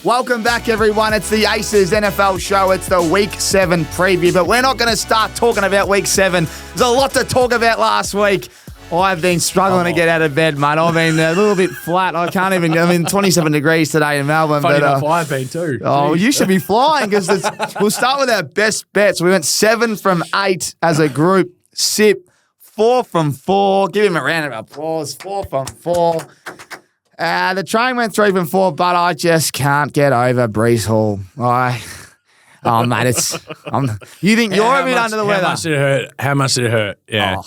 Welcome back, everyone. It's the Aces NFL show. It's the Week 7 preview, but we're not going to start talking about Week 7. There's a lot to talk about last week. I've been struggling to get out of bed, mate. I've been a little bit flat. I can't even. 27 degrees today in Melbourne. Funny enough, I've been too. Oh, you should be flying because we'll start with our best bets. We went 7 from 8 as a group. Sip, 4 from 4. Give him a round of applause. 4 from 4. The train went 3 from 4, but I just can't get over Breece Hall. Oh, mate, you think you're a bit under the weather? How much did it hurt? Yeah.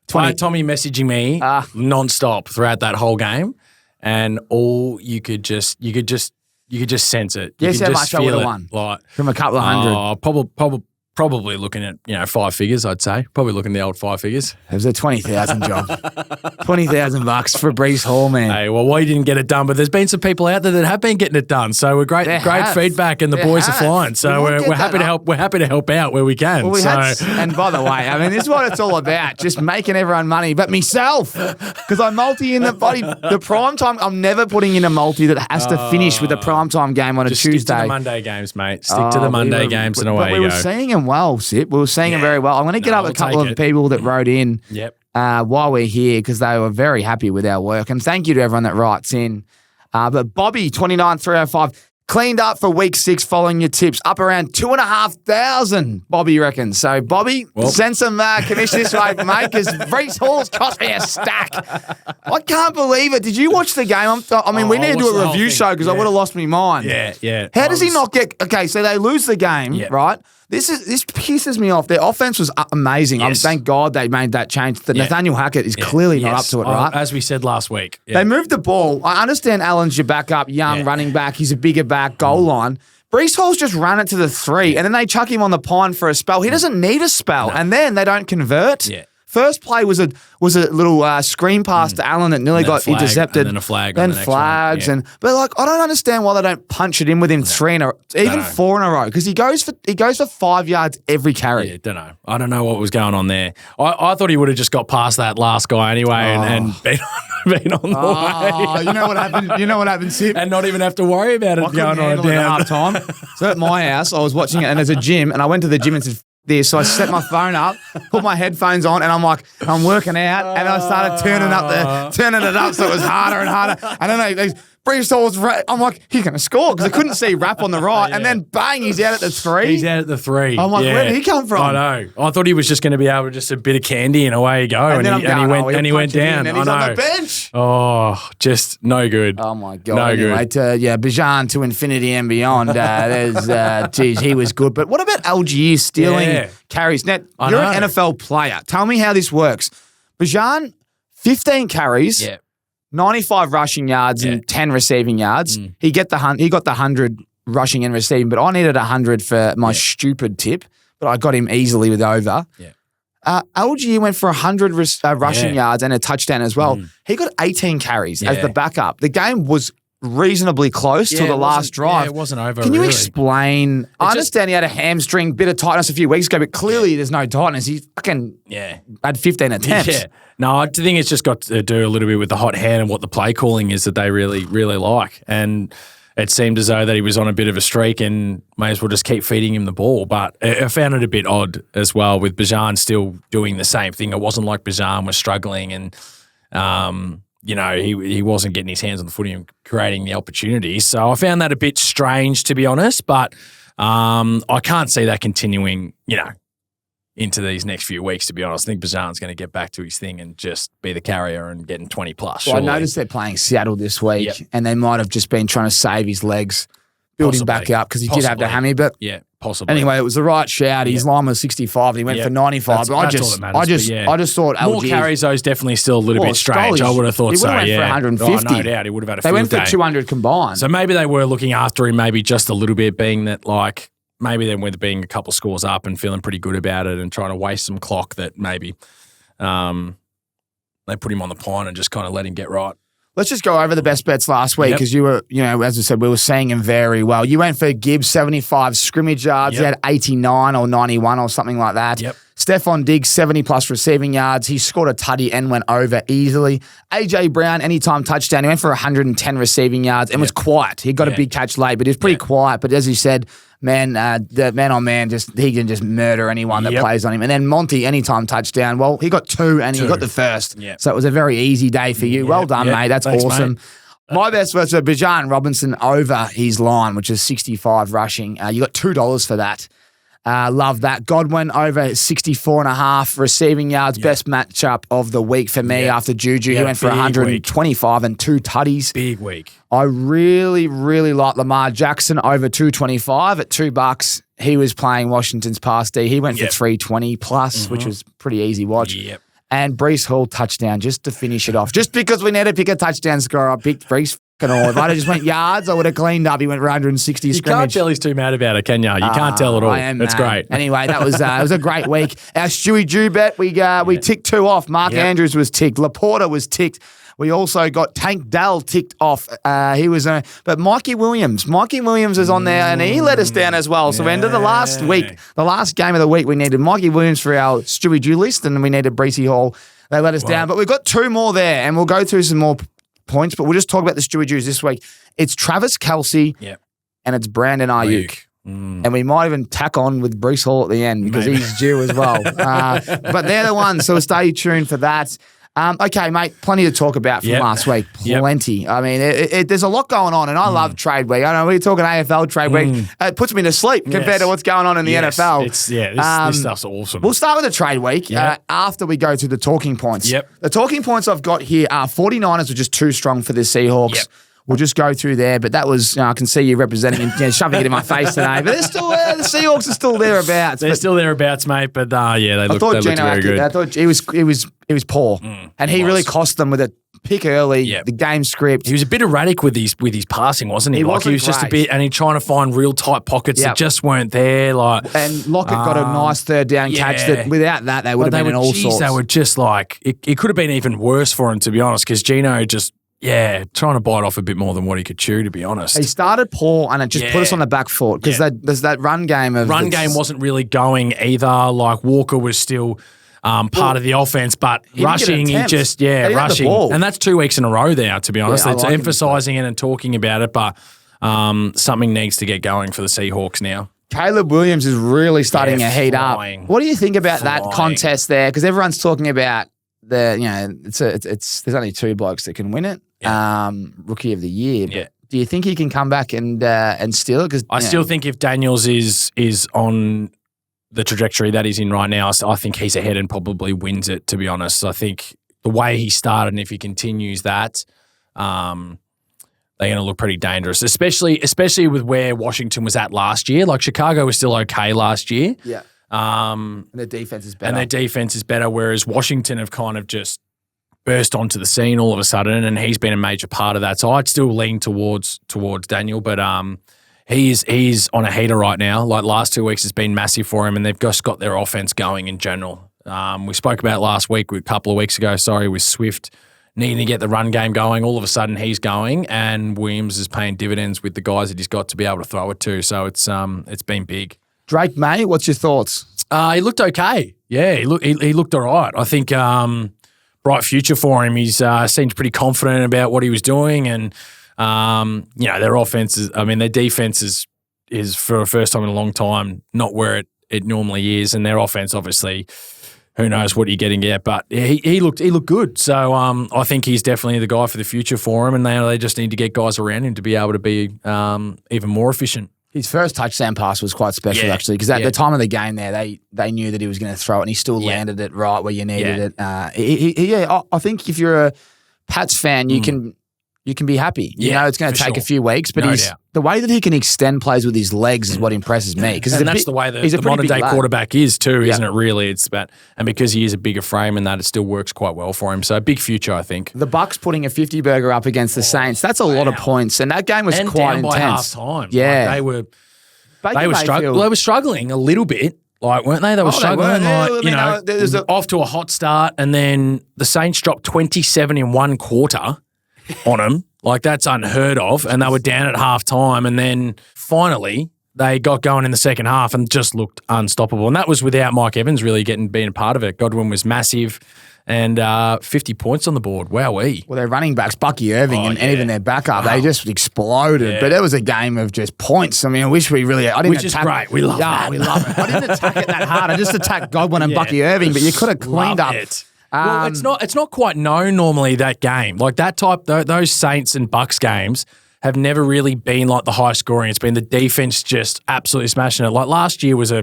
20. Tommy messaging me non-stop throughout that whole game, and all you could just sense it. Guess how much I would have won? Like from a couple of hundred. Probably looking at 5 figures, I'd say. Probably looking at the old 5 figures. It was a 20,000 job. $20,000 for Breece Hall, man. Hey, well, we didn't get it done, but there's been some people out there that have been getting it done. So we're great feedback, and the boys are flying. So we're happy to help. We're happy to help out where we can. Well, and by the way, I mean, this is what it's all about: just making everyone money, but myself, because I multi in the body. The prime time, I'm never putting in a multi that has to finish with a prime time game on a Tuesday. Stick to the Monday games, mate. Stick to the Monday games, and away you go. We were seeing them well, Sip. We were seeing them very well. I'm going to get up a couple of people that wrote in while we're here because they were very happy with our work. And thank you to everyone that writes in. But Bobby, 29305, cleaned up for week 6 following your tips. Up around 2,500, Bobby reckons. So, Bobby, send some commission this way, mate, because Breece Hall's cost me a stack. I can't believe it. Did you watch the game? We need to do a review show because I would have lost my mind. Yeah. How does he not get... Okay, so they lose the game, right? This pisses me off. Their offense was amazing. Yes. Thank God they made that change. Nathaniel Hackett is clearly not up to it, right? As we said last week. They moved the ball. I understand Allen's your backup, young running back. He's a bigger back, goal line. Breece Hall's just run it to the 3, and then they chuck him on the pine for a spell. He doesn't need a spell, and then they don't convert. Yeah. First play was a little screen pass to Allen that nearly got intercepted. And then a flag. Then flags. But I don't understand why they don't punch it in within 3 in a row, even 4 in a row, because he goes for 5 yards every carry. Yeah, don't know. I don't know what was going on there. I thought he would have just got past that last guy anyway and been on the way. You know what happened? You know what happened, Sip? And not even have to worry about it going on down. At half time. So at my house, I was watching it, and there's a gym, and I went to the gym and said, this. So I set my phone up, put my headphones on, and I'm working out, and I started turning it up so it was harder and harder. And then Breece Hall's, I'm like, he's going to score because I couldn't see Rapp on the right. And then bang, he's out at the 3. He's out at the 3. I'm like, where did he come from? I know. I thought he was just going to be able to just a bit of candy and away you go. And he went down. And he's on the bench. Oh, just no good. Oh my God. No good. Bijan to infinity and beyond. He was good. But what about Algier stealing carries? Now, you're an NFL player. Tell me how this works. Bijan, 15 carries. Yeah. 95 rushing yards and 10 receiving yards. He got the 100 rushing and receiving, but I needed 100 for my stupid tip, but I got him easily with over. Yeah. Algier went for 100 rushing yards and a touchdown as well. He got 18 carries as the backup. The game was reasonably close to the last drive. Yeah, it wasn't over. Can you explain? I understand he had a hamstring bit of tightness a few weeks ago, but clearly there's no tightness. He fucking had 15 attempts. Yeah. No, I think it's just got to do a little bit with the hot hand and what the play calling is that they really, really like. And it seemed as though that he was on a bit of a streak and may as well just keep feeding him the ball. But I found it a bit odd as well with Bijan still doing the same thing. It wasn't like Bijan was struggling and he wasn't getting his hands on the footy and creating the opportunities. So I found that a bit strange, to be honest. But I can't see that continuing, into these next few weeks, to be honest. I think Bijan's going to get back to his thing and just be the carrier and getting 20 plus. Well, I noticed they're playing Seattle this week, and they might have just been trying to save his legs, build him back up because he did have the hammy. But possibly. Anyway, it was the right shout. His line was 65, and he went for 95. But I just thought more carries. Though is definitely still a little bit strange. I would have thought so. He would have went for 150. No doubt, he would have had a They field went for 200 combined. So maybe they were looking after him, maybe just a little bit, being that maybe then with being a couple scores up and feeling pretty good about it and trying to waste some clock that maybe they put him on the pine and just kind of let him get right. Let's just go over the best bets last week because you were, as I said, we were seeing him very well. You went for Gibbs, 75 scrimmage yards. He had 89 or 91 or something like that. Stephon Diggs, 70-plus receiving yards. He scored a tutty and went over easily. A.J. Brown, anytime touchdown. He went for 110 receiving yards and was quiet. He got a big catch late, but he was pretty quiet. But as you said, the man-on-man, he can just murder anyone that plays on him. And then Monty, anytime touchdown. Well, he got 2 and he got the first. Yep. So it was a very easy day for you. Well done, mate. That's awesome. Mate. My best was Bijan Robinson over his line, which is 65 rushing. You got $2 for that. Love that. Godwin over 64.5 receiving yards. Best matchup of the week for me after Juju. He went for 125 and 2 tutties. Big week. I really, really like Lamar Jackson over 225 at $2. He was playing Washington's pass D. He went for 320 plus, which was pretty easy watch. Yep. And Breece Hall touchdown just to finish it off. Just because we need to pick a touchdown scorer, I picked Breece Hall. If I just went yards, I would have cleaned up. He went for 160 scrimmage. You can't tell he's too mad about it, can you? You can't tell at all. That's great. Anyway, that was it was a great week. Our Stewie Jew bet, we ticked 2 off. Mark Andrews was ticked. Laporta was ticked. We also got Tank Dell ticked off. He was, but Mikey Williams is on there, and he let us down as well. So we ended the last week, the last game of the week, we needed Mikey Williams for our Stewie Jew list, and we needed Breece Hall. They let us down, but we've got 2 more there, and we'll go through some more points. But we'll just talk about the Stewie Jews this week. It's Travis Kelce, and it's Brandon Ayuk. And we might even tack on with Breece Hall at the end because he's due as well. But they're the ones, so stay tuned for that. Okay, mate, plenty to talk about from last week. Plenty. I mean, there's a lot going on, and I love trade week. I know we're talking AFL trade week. It puts me to sleep compared to what's going on in the NFL. This stuff's awesome. We'll start with the trade week after we go to the talking points. The talking points I've got here are 49ers were just too strong for the Seahawks. We'll just go through there, but that was, I can see you representing and shoving it in my face today, but they're still the Seahawks are still thereabouts. They're still thereabouts, mate, but they looked very good. I thought he was poor, and he really cost them with a pick early, the game script. He was a bit erratic with his passing, wasn't he? He was just a bit, and he trying to find real tight pockets that just weren't there. And Lockett got a nice third down catch that without that, they would have been in all sorts. They were just it could have been even worse for him, to be honest, because Gino just... trying to bite off a bit more than what he could chew, to be honest. He started poor, and it just put us on the back foot because there's that run game. Game wasn't really going either. Walker was still part of the offense, but rushing, rushing. And that's 2 weeks in a row now, to be honest. It's emphasising it and talking about it, but something needs to get going for the Seahawks now. Caleb Williams is really starting to heat up. What do you think about that contest there? Because everyone's talking about there's only 2 blokes that can win it. Rookie of the year. But do you think he can come back and steal it? Because I still think if Daniels is on the trajectory that he's in right now, I think he's ahead and probably wins it, to be honest. I think the way he started, and if he continues that, they're going to look pretty dangerous, especially with where Washington was at last year. Chicago was still okay last year. Yeah. And their defense is better. Whereas Washington have kind of just burst onto the scene all of a sudden, and he's been a major part of that. So I'd still lean towards Daniel, but he's on a heater right now. Last 2 weeks has been massive for him, and they've just got their offense going in general. We spoke about last week, a couple of weeks ago, with Swift needing to get the run game going. All of a sudden he's going, and Williams is paying dividends with the guys that he's got to be able to throw it to. So it's been big. Drake May, what's your thoughts? He looked okay. Yeah, he looked all right. I think bright future for him. He's seemed pretty confident about what he was doing, and their offense is. Their defense is for the first time in a long time not where it normally is, and their offense obviously. Who knows what you're getting at, but he looked good. So I think he's definitely the guy for the future for him, and they just need to get guys around him to be able to be even more efficient. His first touchdown pass was quite special, actually, because at the time of the game there, they knew that he was going to throw it, and he still landed it right where you needed it. I think if you're a Pats fan, you can be happy. You know, it's going to take a few weeks, but the way that he can extend plays with his legs is what impresses me. And that's the way the modern day quarterback is too, isn't it? Really, it's about, and because he is a bigger frame and that, it still works quite well for him. So big future, I think. The Bucks putting a 50-burger up against the Saints, that's a lot of points, and that game was quite intense. By half time, they were struggling. They were struggling a little bit. Weren't they? They were struggling. Off to a hot start, and then the Saints dropped 27 in one quarter on them. That's unheard of, and they were down at halftime, and then finally they got going in the second half and just looked unstoppable. And that was without Mike Evans really being a part of it. Godwin was massive and 50 points on the board. Wowee. Well, their running backs, Bucky Irving and even their backup, they just exploded. Yeah. But it was a game of just points. I mean, I wish we really... Which is great. We love that. We love it. I didn't attack it that hard. I just attacked Godwin and Bucky Irving, but you could have cleaned up... Well, it's not quite known normally, that game. Like that those Saints and Bucks games have never really been like the high scoring. It's been the defense just absolutely smashing it. Like last year was a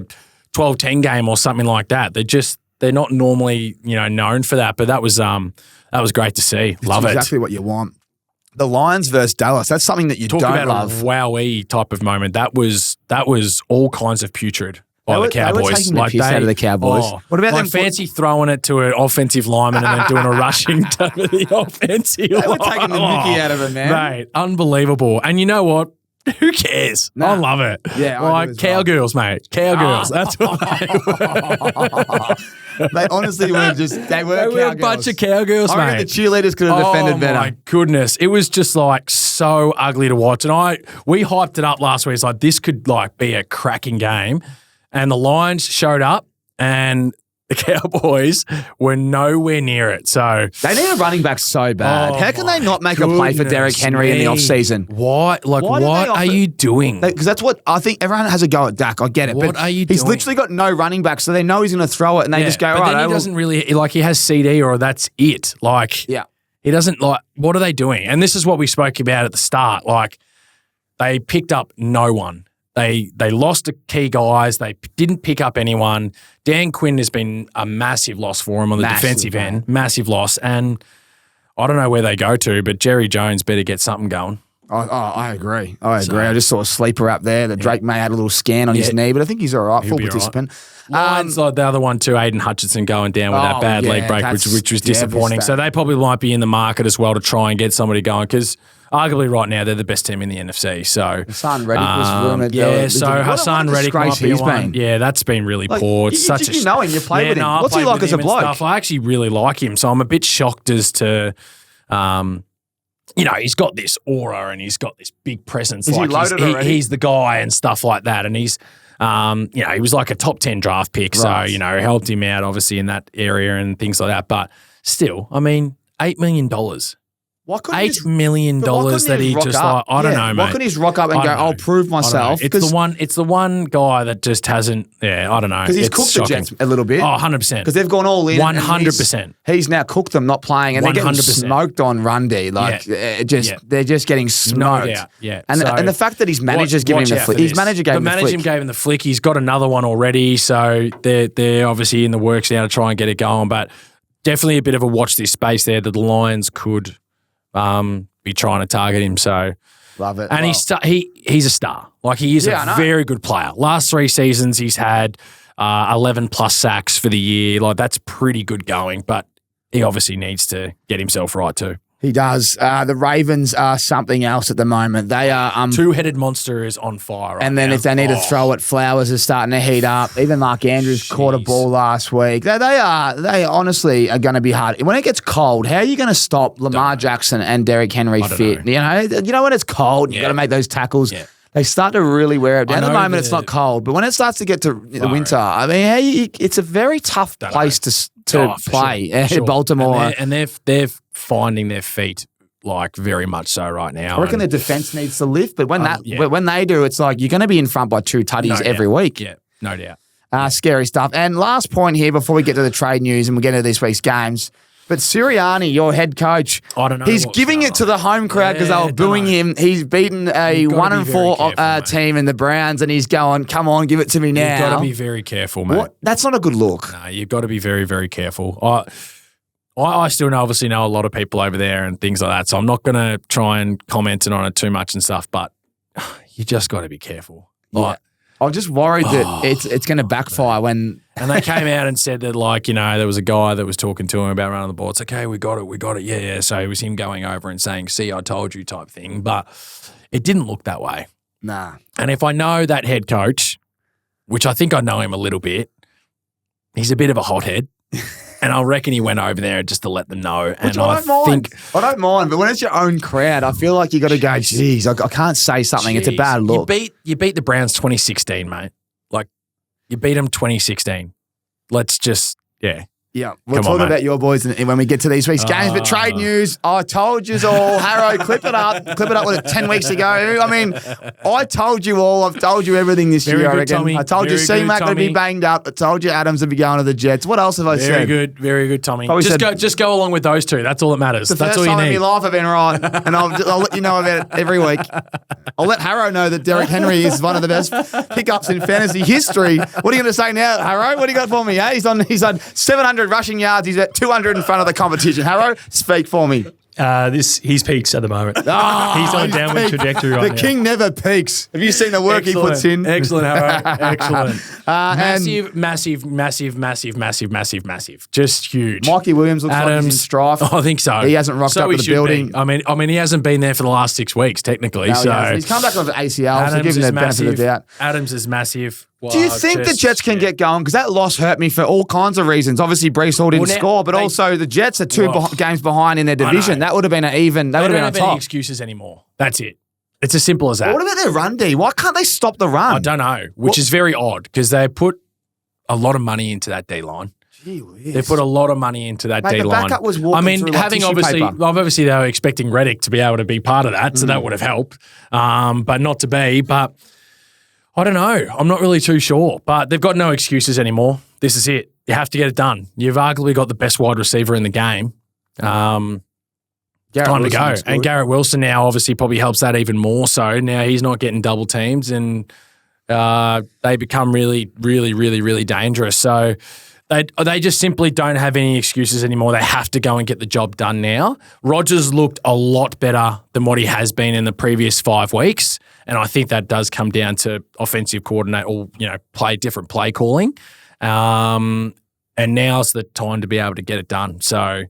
12-10 game or something like that. They're not normally, known for that, but that was great to see. Love it. Exactly what you want. The Lions versus Dallas. That's something that you don't love. Talk about a wowee type of moment. That was all kinds of putrid. By the Cowboys. They were taking the piss out of the Cowboys. What about them fancy throwing it to an offensive lineman and then doing a rushing to the offensive line? They were taking the mickey out of it, man. Mate, unbelievable. And you know what? Who cares? I love it. Yeah, like cowgirls, mate. Cowgirls. That's what they were. They honestly were they were a bunch of cowgirls, mate. I reckon the cheerleaders could have defended better. Oh, my goodness. It was just like so ugly to watch. And we hyped it up last week. It's like this could like be a cracking game. And the Lions showed up and the Cowboys were nowhere near it. So they need a running back so bad. How can they not make a play for Derrick Henry in the offseason? Why? Like, what are you doing? Because that's what I think everyone has a go at Dak. I get it. What are you doing? He's literally got no running back, so they know he's going to throw it and they just go, but then he doesn't really, like, he has CD or that's it. Like, he doesn't, like, what are they doing? And this is what we spoke about at the start. Like, they picked up no one. They lost the key guys. They didn't pick up anyone. Dan Quinn has been a massive loss for him on the defensive end. Massive loss. And I don't know where they go to, but Jerry Jones better get something going. I agree. I just saw a sleeper up there that Drake May had a little scan on his knee, but I think he's all right, full participant. Lions, like the other one too, Aiden Hutchinson going down with that bad leg break, which was disappointing. So they probably might be in the market as well to try and get somebody going because arguably right now they're the best team in the NFC. So Hassan Reddick was rumoured. Hassan Reddick might be one. Yeah, that's been really poor. It's you know him? You played with him. What's he like as a bloke? I actually really like him, so I'm a bit shocked as to, he's got this aura and he's got this big presence. Is he loaded already? He's the guy and stuff like that, and he's. He was like a top 10 draft pick, so, helped him out obviously in that area and things like that. But still, I mean, $8 million. $8 million that he just like, I don't know, mate. Why couldn't he just rock up and go, I'll prove myself? It's the one guy that just hasn't, I don't know. Because he's cooked the Jets a little bit. Oh, 100%. Because they've gone all in. 100%. He's now cooked them not playing and they're getting smoked on run D. They're just getting smoked. No doubt. Yeah. And the fact that his manager's giving him the flick. His manager gave him the flick. The manager gave him the flick. He's got another one already, so they're obviously in the works now to try and get it going. But definitely a bit of a watch this space there that the Lions could be trying to target him. So love it. And he's a star. Like he is a very good player. Last 3 seasons he's had 11 plus sacks for the year. Like that's pretty good going, but he obviously needs to get himself right too. He does. The Ravens are something else at the moment. They are two-headed monster is on fire. And then if they need to throw it, Flowers is starting to heat up. Even Mark Andrews caught a ball last week. They honestly are going to be hard. When it gets cold, how are you going to stop Lamar Jackson and Derrick Henry fit? You know when it's cold, you got to make those tackles. Yeah. They start to really wear it down. At the moment, it's not cold, but when it starts to get to the winter, I mean, it's a very tough place to play. Sure. Baltimore, and they're finding their feet like very much so right now. I reckon the defense needs to lift, but when they do, it's like you're going to be in front by 2 tutties every week. Yeah, no doubt. Scary stuff. And last point here before we get to the trade news and we get into this week's games. But Sirianni, your head coach, I don't know. He's giving it to the home crowd because they were booing him. He's beaten a 1-4 team in the Browns, and he's going, "Come on, give it to me now." You've got to be very careful, mate. That's not a good look. No, you've got to be very, very careful. I still obviously know a lot of people over there and things like that, so I'm not going to try and comment on it too much and stuff. But you just got to be careful. I'm just worried that it's going to backfire when. And they came out and said that, there was a guy that was talking to him about running the ball. It's okay, we got it. Yeah. So it was him going over and saying, "See, I told you," type thing. But it didn't look that way. Nah. And if I know that head coach, which I think I know him a little bit, he's a bit of a hothead. And I reckon he went over there just to let them know. Which I don't mind, but when it's your own crowd, I feel like you got to go, geez, I can't say something. It's a bad look. You beat the Browns 2016, mate. Like, you beat them 2016. Let's just, yeah. Yeah, we'll talk about your boys when we get to these week's games. But trade news, I told you all. Harrow, clip it up. Clip it up with it 10 weeks ago. I mean, I told you all. I've told you everything this year, I reckon. Tommy. I told you C-Mac would be banged up. I told you Adams would be going to the Jets. What else have I said? Very good, Tommy. Just go along with those two. That's all that matters. That's all you need. The first time in my life I've been right, and I'll let you know about it every week. I'll let Harrow know that Derrick Henry is one of the best pickups in fantasy history. What are you going to say now, Harrow? What do you got for me? Eh? He's on 700 rushing yards. He's at 200 in front of the competition. Harrow, speak for me. He's peaks at the moment. He's on a downward trajectory right now. The king never peaks. Have you seen the work he puts in? Excellent, Harrow. Excellent. Massive. Just huge. Mikey Williams looks like he's in strife. I think so. He hasn't rocked up to the building. I mean, he hasn't been there for the last 6 weeks, technically. No, he's come back off the ACL, so give him the benefit of the doubt. Adams is massive. Do you think the Jets can get going? Because that loss hurt me for all kinds of reasons. Obviously, Brees Hall didn't score, but also the Jets are two games behind in their division. That would have been an even. They would have been on top. They don't have any excuses anywore. That's it. It's as simple as that. What about their run, D? Why can't they stop the run? I don't know, which is very odd because they put a lot of money into that D-line. They put a lot of money into that D-line. The backup was walking through like obviously they were expecting Reddick to be able to be part of that, so that would have helped, but not to be. But I don't know. I'm not really too sure, but they've got no excuses anymore. This is it. You have to get it done. You've arguably got the best wide receiver in the game. Time to go. And Garrett Wilson now obviously probably helps that even more so. Now he's not getting double teams and they become really, really, really, really dangerous. So they just simply don't have any excuses anymore. They have to go and get the job done now. Rodgers looked a lot better than what he has been in the previous 5 weeks. And I think that does come down to offensive coordinate or, different play calling. And now's the time to be able to get it done. So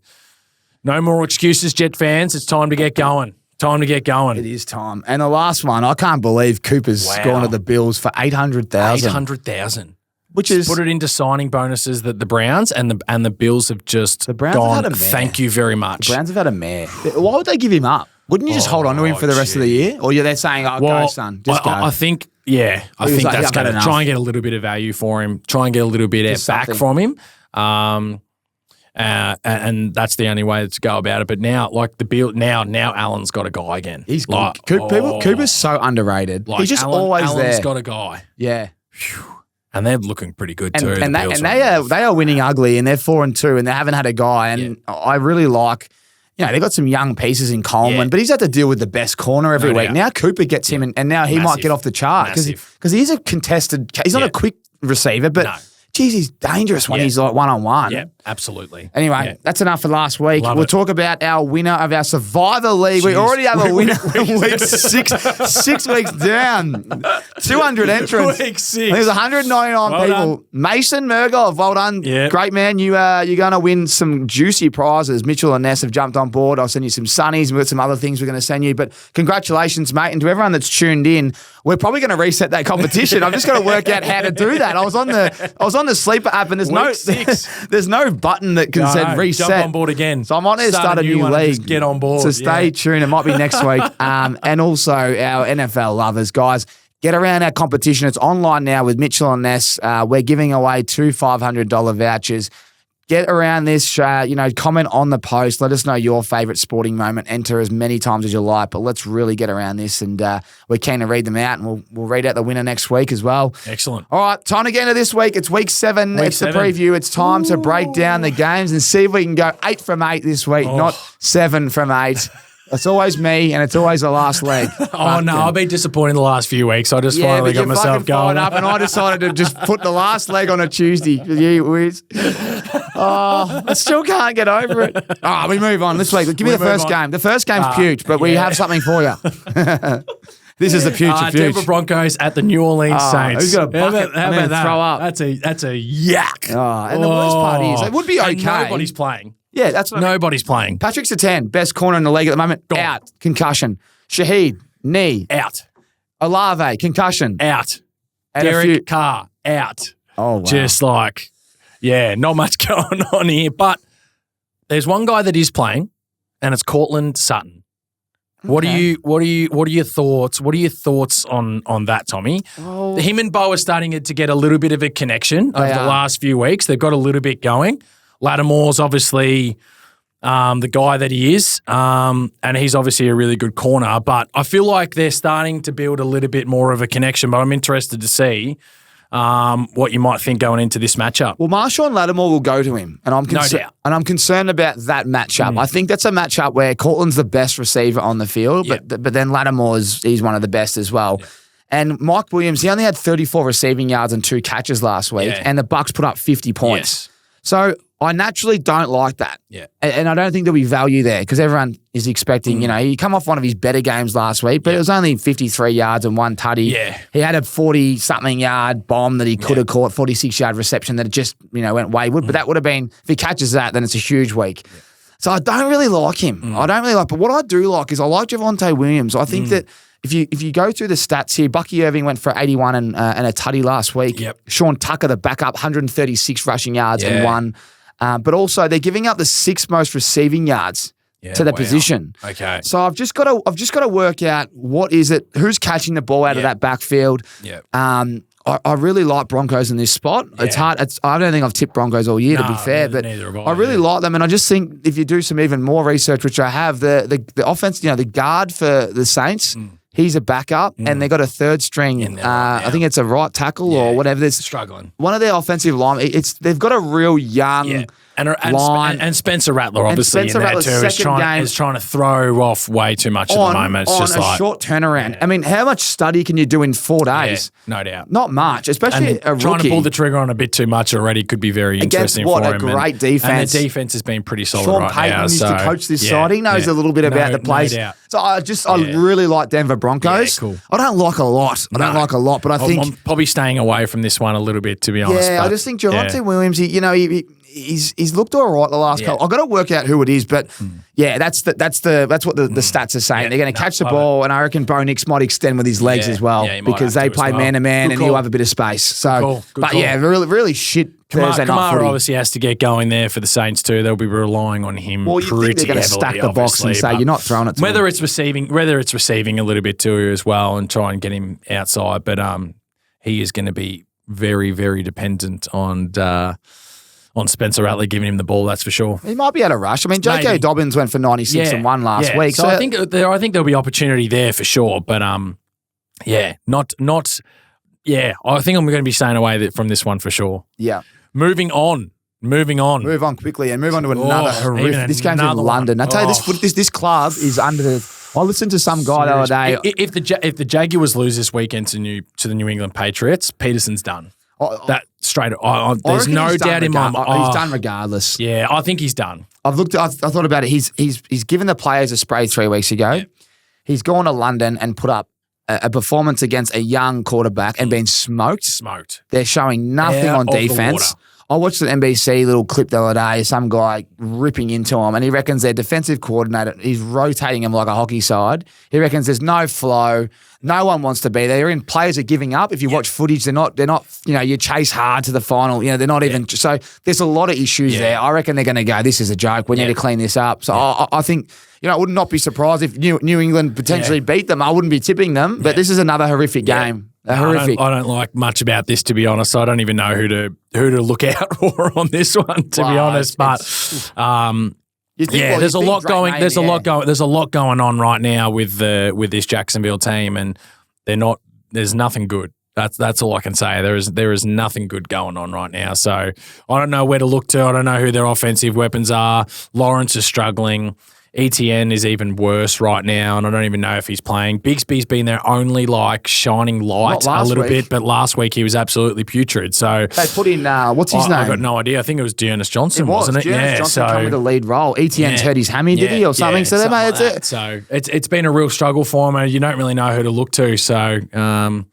no more excuses, Jet fans. It's time to get going. It is time. And the last one, I can't believe Cooper's gone to the Bills for $800,000. $800,000. Which is put it into signing bonuses that the Browns and the Bills have just gone, thank you very much. The Browns have had a mare. Why would they give him up? Wouldn't you just hold on to him for the rest of the year? Or they're saying, go, son, just go. I think that's going to try and get a little bit of value for him, try and get a little bit back from him. And that's the only way to go about it. But now, like the Bill, now Allen's got a guy again. He's like, Cooper's so underrated. He's just always there. Allen's got a guy. Yeah. Whew. And they're looking pretty good too. And they are winning ugly, and they're 4-2, and they haven't had a guy. And I really like, they've got some young pieces in Coleman, but he's had to deal with the best corner every week. Now Cooper gets him, and now he might get off the chart because he is a contested. He's not a quick receiver, but. No. Geez, he's dangerous when he's like one-on-one. Yeah, absolutely. Anyway, that's enough for last week. We'll talk about our winner of our Survivor League. Jeez. We already have a winner week 6. 6 weeks down. 200 entrants. Week 6. There's 199 people. Done. Mason Murgov, well done. Yep. Great man. You're going to win some juicy prizes. Mitchell and Ness have jumped on board. I'll send you some sunnies. We've got some other things we're going to send you. But congratulations, mate. And to everyone that's tuned in, we're probably going to reset that competition. I've just got to work out how to do that. I was on the Sleeper app, and there's no button that can say reset. Jump on board again. So I might need to start a new league. Just get on board. So stay tuned. It might be next week. And also our NFL lovers, guys, get around our competition. It's online now with Mitchell and Ness. We're giving away 2 $500 vouchers. Get around this, comment on the post. Let us know your favourite sporting moment. Enter as many times as you like, but let's really get around this, and we're keen to read them out, and we'll read out the winner next week as well. Excellent. All right, time to get into this week. It's week 7. The preview. It's time to break down the games and see if we can go 8 from 8 this week, not 7 from 8. It's always me, and it's always the last leg. I've been disappointed in the last few weeks. I just finally got myself going up, and I decided to just put the last leg on a Tuesday. You whiz. I still can't get over it. We move on this week. Give me the first game. The first game's puked, but we have something for you. This is the future. Denver Broncos at the New Orleans Saints. Who's got a bucket? How about that? Throw up. That's a yak. And the worst part is, it would be okay. Nobody's playing. Yeah, that's what nobody's playing. Patrick Surtain, best corner in the league at the moment, out. Concussion. Shaheed, knee. Out. Olave, concussion. Out. And Derek Carr, out. Oh, wow. Just like, Yeah, not much going on here. But there's one guy that is playing, and it's Cortland Sutton. What are your thoughts? What are your thoughts on that, Tommy? Well, Him and Bo are starting to get a little bit of a connection over the last few weeks. They've got a little bit going. Lattimore's obviously the guy that he is, and he's obviously a really good corner. But I feel like they're starting to build a little bit more of a connection. But I'm interested to see what you might think going into this matchup. Well, Marshawn Lattimore will go to him, and I'm concerned about that matchup. I think that's a matchup where Cortland's the best receiver on the field, but then he's one of the best as well. Yeah. And Mike Williams, he only had 34 receiving yards and 2 catches last week, and the Bucks put up 50 points. Yes. So I naturally don't like that. Yeah. And I don't think there'll be value there because everyone is expecting, he come off one of his better games last week, but it was only 53 yards and 1 tutty. Yeah. He had a 40-something yard bomb that he could have caught, 46-yard reception that just, went wayward. But that would have been, if he catches that, then it's a huge week. Yeah. So I don't really like him. I don't really like, but what I do like is I like Javonte Williams. I think that if you go through the stats here, Bucky Irving went for 81 and a tutty last week. Yep. Sean Tucker, the backup, 136 rushing yards and 1. But also they're giving up the 6th most receiving yards to the position. Okay. So I've just got to work out what is it, who's catching the ball out of that backfield. Yeah. I really like Broncos in this spot. Yeah. It's hard. I don't think I've tipped Broncos all year, to be fair, but I really like them. And I just think if you do some even more research, which I have, the offense, the guard for the Saints, he's a backup, and they got a 3rd string. I think it's a right tackle or whatever. They're struggling. One of their offensive line. They've got a real young line. And Spencer Rattler, obviously, in there too, is trying to throw off way too much at the moment. It's just like short turnaround. Yeah. I mean, how much study can you do in 4 days? Yeah, no doubt. Not much, especially a rookie. Trying to pull the trigger on a bit too much already could be very interesting for him. A great defense. And the defense has been pretty solid Sean right Payton now. used to coach this side. He knows a little bit about the plays. No, so I really like Denver Broncos. Yeah, cool. I don't like a lot. But I think I'm probably staying away from this one a little bit, to be honest. Yeah, I just think Javonte Williams, he's looked all right the last couple. I've got to work out who it is, but that's what the stats are saying. They're going to catch the ball, and I reckon Bo Nix might extend with his legs as well because they play man-to-man and he'll have a bit of space. So, Good call. really, really shit Thursday night footy. Kamara obviously has to get going there for the Saints too. They'll be relying on him. Well, you think they're going to stack the box and say you're not throwing it to whether it's receiving a little bit too as well and try and get him outside. But he is going to be very, very dependent on Spencer Rattler giving him the ball, that's for sure. He might be able to rush. I mean, J.K. Dobbins went for 96 and 1 last week. So I think there'll be opportunity there for sure. But I think I'm going to be staying away from this one for sure. Yeah. Moving on. Move on quickly and move on to another horrific. This game's in London. I tell you, this club is under the. I listened to some guy the other day. If the Jaguars lose this weekend to the New England Patriots, Peterson's done. That straight. There's no doubt in my mind. He's done regardless. Yeah, I think he's done. I thought about it. He's given the players a spray 3 weeks ago. Yep. He's gone to London and put up a performance against a young quarterback and been smoked. They're showing nothing on defense. I watched an NBC little clip the other day, some guy ripping into him, and he reckons their defensive coordinator, he's rotating him like a hockey side. He reckons there's no flow. No one wants to be there. Players are giving up. If you watch footage, they're not, you chase hard to the final. They're not even, so there's a lot of issues there. I reckon they're going to go, this is a joke. We need to clean this up. So I think, I would not be surprised if New England potentially beat them. I wouldn't be tipping them, but this is another horrific game. Horrific. I don't like much about this, to be honest. I don't even know who to look out for on this one, to be honest. But there's a lot going. There's a lot going on right now with this Jacksonville team, and there's nothing good. That's all I can say. There is nothing good going on right now. So I don't know where to look to. I don't know who their offensive weapons are. Lawrence is struggling. ETN is even worse right now, and I don't even know if he's playing. Bigsby's been their only shining light a little bit, but last week he was absolutely putrid. So they put in what's his name? I've got no idea. I think it was Dearness Johnson, wasn't it? Dearness Johnson come with the lead role. ETN's hurt his hammy, did he, or something? So they made it. So it's been a real struggle for him, and you don't really know who to look to. So. The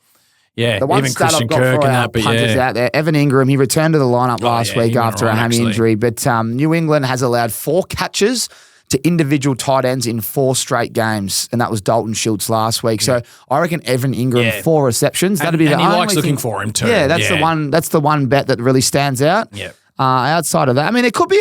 one even stat Christian I've got Kirk for and our that, but punters out there, Evan Ingram, he returned to the lineup last week after a hammy injury, but New England has allowed 4 catches to individual tight ends in 4 straight games, and that was Dalton Schultz last week. So I reckon Evan Ingram 4 receptions. That'd be the only he likes looking thing. for him too. Yeah, that's the one. That's the one bet that really stands out. Yeah. Outside of that, I mean, it could be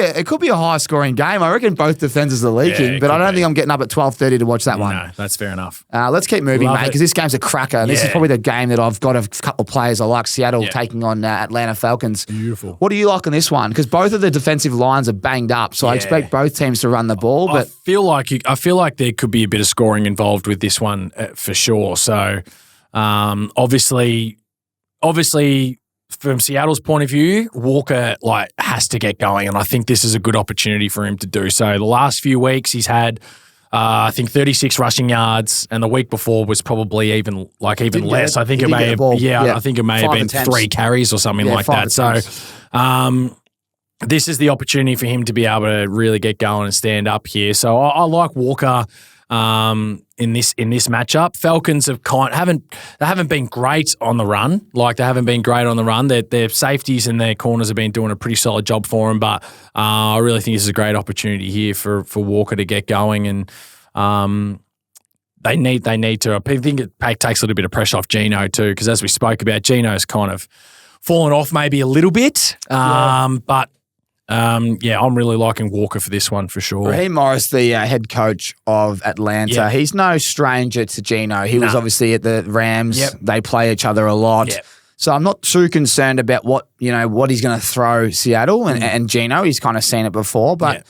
a high scoring game. I reckon both defenses are leaking, but I don't think I'm getting up at 12:30 to watch that one. No, that's fair enough. Let's keep moving, mate, because this game's a cracker. Yeah. This is probably the game that I've got a couple of players I like. Seattle taking on Atlanta Falcons. Beautiful. What do you like on this one? Because both of the defensive lines are banged up, so I expect both teams to run the ball. But I feel like there could be a bit of scoring involved with this one for sure. So obviously. From Seattle's point of view, Walker has to get going, and I think this is a good opportunity for him to do so. The last few weeks, he's had, I think, 36 rushing yards, and the week before was probably even less. I think it may have, I think it may have been 3 carries or something like that. So, this is the opportunity for him to be able to really get going and stand up here. So, I like Walker. In this matchup, Falcons haven't been great on the run. They haven't been great on the run. Their safeties and their corners have been doing a pretty solid job for them. But I really think this is a great opportunity here for Walker to get going, and they need to. I think it takes a little bit of pressure off Geno too, because as we spoke about, Geno's kind of fallen off maybe a little bit, but. I'm really liking Walker for this one for sure. Raheem Morris, the head coach of Atlanta, he's no stranger to Geno. He was obviously at the Rams. Yep. They play each other a lot. Yep. So I'm not too concerned about what he's going to throw Seattle and Geno. He's kind of seen it before, but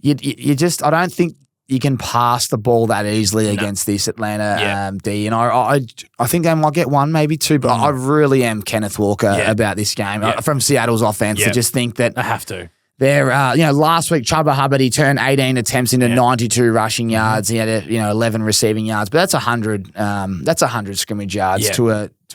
I don't think you can pass the ball that easily against this Atlanta D. And I think they might get one, maybe two, but I really am Kenneth Walker about this game from Seattle's offense. I just think that they have to. They're, last week Chuba Hubbard, he turned 18 attempts into 92 rushing yards. He had 11 receiving yards, but that's 100. That's 100 scrimmage yards to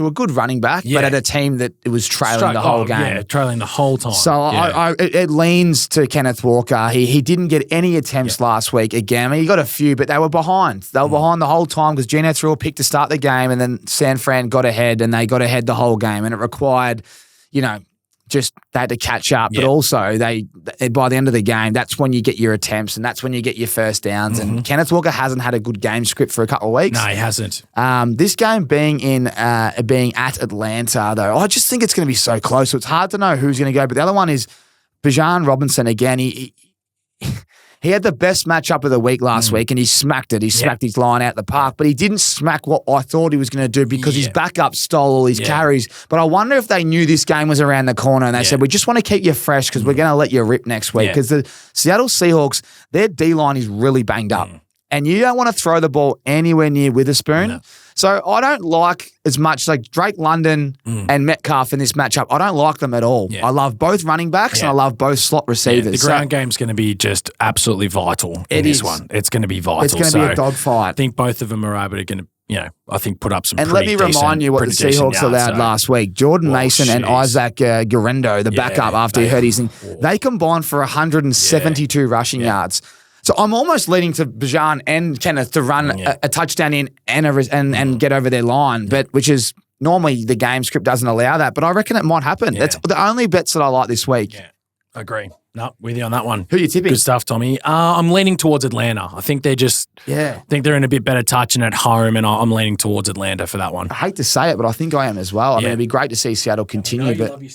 a good running back, but at a team that it was trailing the whole game. Yeah, trailing the whole time. So it leans to Kenneth Walker. He didn't get any attempts last week again. I mean, he got a few, but they were behind. They were behind the whole time because Geno threw a pick to start the game, and then San Fran got ahead, and they got ahead the whole game, and it required, just they had to catch up, but also they by the end of the game, that's when you get your attempts and that's when you get your first downs. And Kenneth Walker hasn't had a good game script for a couple of weeks. No, he hasn't. This game being at Atlanta, though, I just think it's going to be so close. So it's hard to know who's going to go. But the other one is Bijan Robinson again. He had the best matchup of the week last week, and he smacked it. He smacked his line out the park, but he didn't smack what I thought he was going to do because his backup stole all his carries. But I wonder if they knew this game was around the corner and they said, we just want to keep you fresh because we're going to let you rip next week. Because the Seattle Seahawks, their D-line is really banged up. And you don't want to throw the ball anywhere near Witherspoon. No. So I don't like as much like Drake London and Metcalf in this matchup. I don't like them at all. Yeah. I love both running backs and I love both slot receivers. The ground game's going to be just absolutely vital in this one. It's going to be vital. It's going to be a dogfight. I think both of them are able to I think put up some and let me remind you what the Seahawks allowed last week. Jordan Mason and Isaac Guerrero, the backup after he hurt his thing, they combined for 172 rushing yards. So I'm almost leading to Bijan and Kenneth to run a touchdown in and get over their line, but which is normally the game script doesn't allow that. But I reckon it might happen. That's the only bets that I like this week. Yeah, agree. No, with you on that one. Who are you tipping? Good stuff, Tommy. I'm leaning towards Atlanta. I think they're just I think they're in a bit better touch and at home, and I'm leaning towards Atlanta for that one. I hate to say it, but I think I am as well. I mean, it'd be great to see Seattle continue,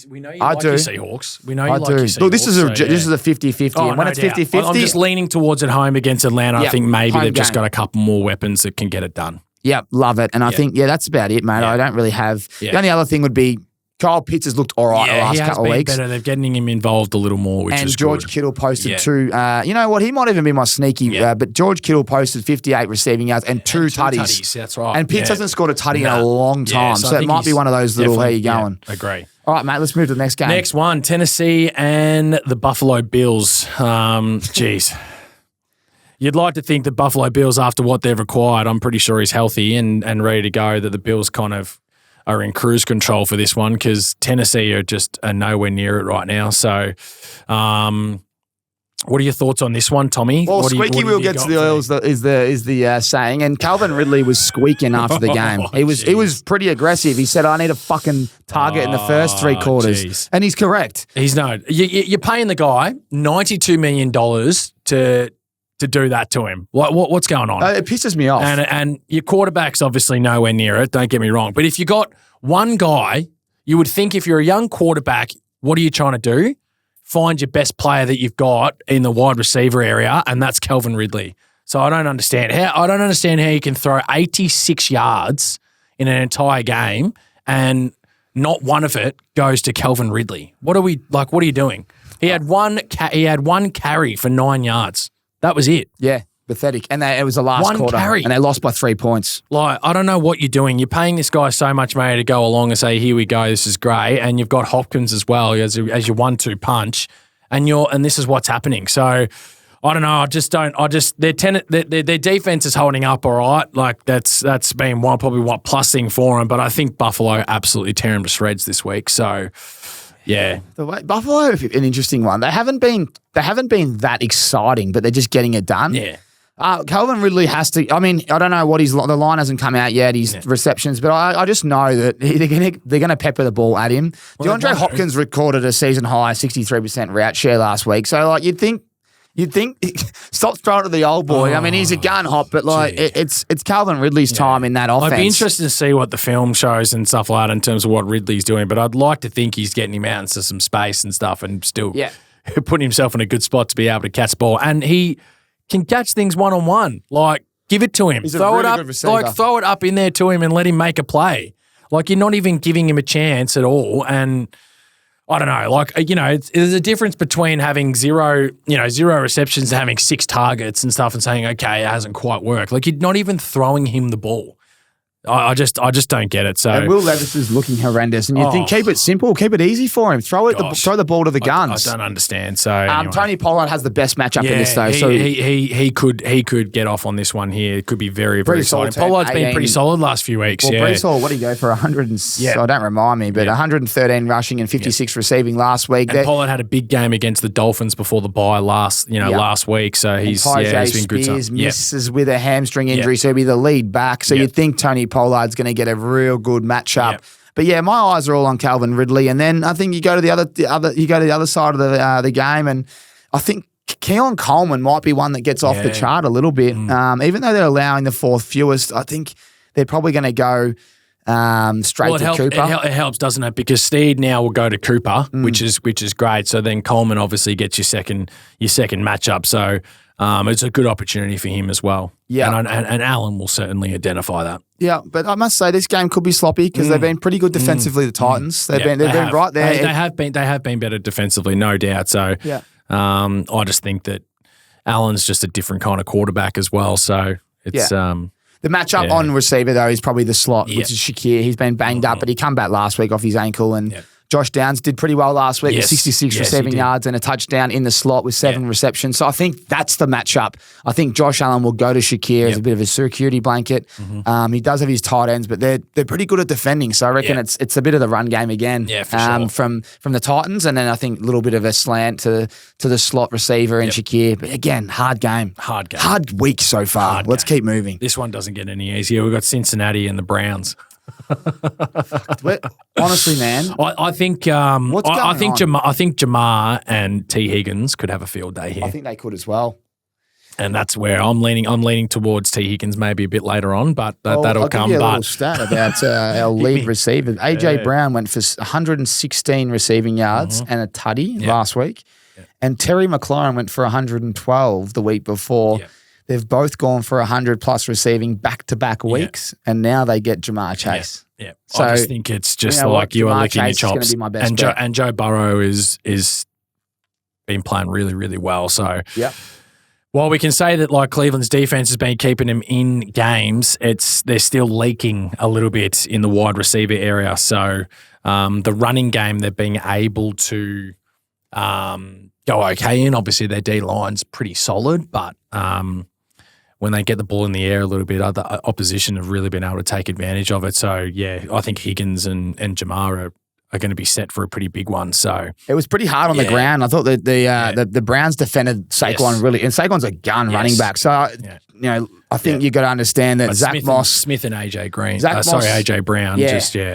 we know you like your Seahawks. We know you like your Seahawks. Look, this is a 50-50, and when it's 50-50, I'm just leaning towards at home against Atlanta. I think maybe they've just got a couple more weapons that can get it done. Yep, love it. And I think that's about it, mate. I don't really have. The only other thing would be Kyle Pitts has looked all right the last couple of weeks. Better. They're getting him involved a little more, which is good. And George Kittle posted two. You know what? He might even be my sneaky. But George Kittle posted 58 receiving yards and two tutties. That's right. And Pitts hasn't scored a tutty in a long time, so it might be one of those little. How you going? Agree. All right, mate. Let's move to the next game. Next one: Tennessee and the Buffalo Bills. Jeez. You'd like to think the Buffalo Bills, after what they've required, I'm pretty sure he's healthy and ready to go. That the Bills kind of are in cruise control for this one because Tennessee are just nowhere near it right now. So, what are your thoughts on this one, Tommy? Well, squeaky wheel gets the oils is the saying, and Calvin Ridley was squeaking after the game. He was pretty aggressive. He said, "I need a fucking target in the first three quarters," and he's correct. He's no. You're paying the guy $92 million to do that to him. What's going on? It pisses me off. And your quarterback's obviously nowhere near it, don't get me wrong. But if you got one guy, you would think if you're a young quarterback, what are you trying to do? find your best player that you've got in the wide receiver area, and that's Calvin Ridley. So I don't understand how you can throw 86 yards in an entire game and not one of it goes to Calvin Ridley. What are you doing? He had one carry for 9 yards. That was it. Yeah, pathetic. And it was the last quarter. And they lost by 3 points. Like, I don't know what you're doing. You're paying this guy so much money to go along and say, here we go, this is great. And you've got Hopkins as well as your 1-2 punch. And this is what's happening. So I don't know. Their defense is holding up all right. Like that's been probably what plus thing for them. But I think Buffalo absolutely tear them to shreds this week. So yeah, Buffalo, an interesting one. They haven't been that exciting, but they're just getting it done. Yeah. Calvin Ridley has to. I mean, I don't know what the line hasn't come out yet. His receptions, but I just know that they're going to pepper the ball at him. Well, DeAndre Hopkins recorded a season high 63% route share last week. So like you'd think stop throwing to the old boy. I mean, he's a gun hop, but like it's Calvin Ridley's time in that offense. I'd be interested to see what the film shows and stuff like that in terms of what Ridley's doing, but I'd like to think he's getting him out into some space and stuff and still putting himself in a good spot to be able to catch the ball. And he can catch things one-on-one. Like, give it to him. Throw it up in there to him and let him make a play. Like, you're not even giving him a chance at all. And I don't know, like, there's a difference between having zero receptions and having 6 targets and stuff and saying, okay, it hasn't quite worked. Like, you're not even throwing him the ball. I just don't get it. So and Will Levis is looking horrendous, and you think keep it simple, keep it easy for him. Throw the ball to the guns. I don't understand. So anyway. Tony Pollard has the best matchup in this though. He could get off on this one here. It could be very very exciting. Pollard's been pretty solid last few weeks. Well, Brees Hall, what did he go for 100? I don't remind me, but 113 rushing and 56 receiving last week. And Pollard had a big game against the Dolphins before the bye last week. So he's been good. Spears misses with a hamstring injury, so he'll be the lead back. So you'd think Tony Pollard's going to get a real good matchup. Yep. But yeah, my eyes are all on Calvin Ridley, and then I think you go to the other side of the game, and I think Keelan Coleman might be one that gets off the chart a little bit. Even though they're allowing the 4th fewest, I think they're probably going to go straight to Cooper. It helps, doesn't it? Because Steed now will go to Cooper, which is great. So then Coleman obviously gets your second matchup. So it's a good opportunity for him as well. Yeah, and Allen will certainly identify that. Yeah, but I must say this game could be sloppy because they've been pretty good defensively. The Titans, they've been right there. They have been better defensively, no doubt. So I just think that Allen's just a different kind of quarterback as well. So it's the matchup on receiver though is probably the slot, which is Shakir. He's been banged up, but he come back last week off his ankle and. Josh Downs did pretty well last week with 66 receiving yards and a touchdown in the slot with 7 receptions. So I think that's the matchup. I think Josh Allen will go to Shakir as a bit of a security blanket. He does have his tight ends, but they're pretty good at defending. So I reckon it's a bit of the run game again from the Titans. And then I think a little bit of a slant to the slot receiver and Shakir. But again, hard game. Hard week so far. Let's keep moving. This one doesn't get any easier. We've got Cincinnati and the Browns. Honestly, man, I think Jamar and T. Higgins could have a field day here. I think they could as well, and that's where I'm leaning. I'm leaning towards T. Higgins maybe a bit later on, but that'll come. I'll give you a little stat about our lead receiver. AJ Brown went for 116 receiving yards and a tutty last week, and Terry McLaurin went for 112 the week before. They've both gone for 100+ receiving back-to-back weeks, and now they get Jamar Chase. Yeah. So I just think it's just like you are licking your chops. And Joe Burrow is been playing really, really well. So while we can say that like Cleveland's defense has been keeping them in games, they're still leaking a little bit in the wide receiver area. So the running game they're being able to go okay in. Obviously their D line's pretty solid, but when they get the ball in the air a little bit, other opposition have really been able to take advantage of it. So, I think Higgins and Jamar are going to be set for a pretty big one. So it was pretty hard on the ground. I thought that the Browns defended Saquon really, and Saquon's a gun running back. So, I think you got to understand that Smith and AJ Green. AJ Brown.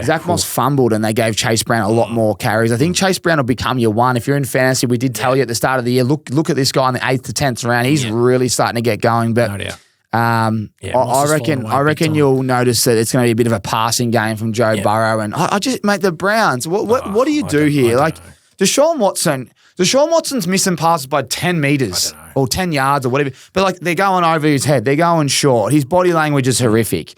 Zach Moss fumbled and they gave Chase Brown a lot more carries. I think Chase Brown will become your one. If you're in fantasy, we did tell you at the start of the year, look at this guy in the 8th to 10th round. He's really starting to get going. But I reckon you'll notice that it's going to be a bit of a passing game from Joe Burrow. And I just, mate, the Browns, what do you do here? Like Deshaun Watson Deshaun Watson's missing passes by 10 meters or 10 yards or whatever. But, like, they're going over his head. They're going short. His body language is horrific.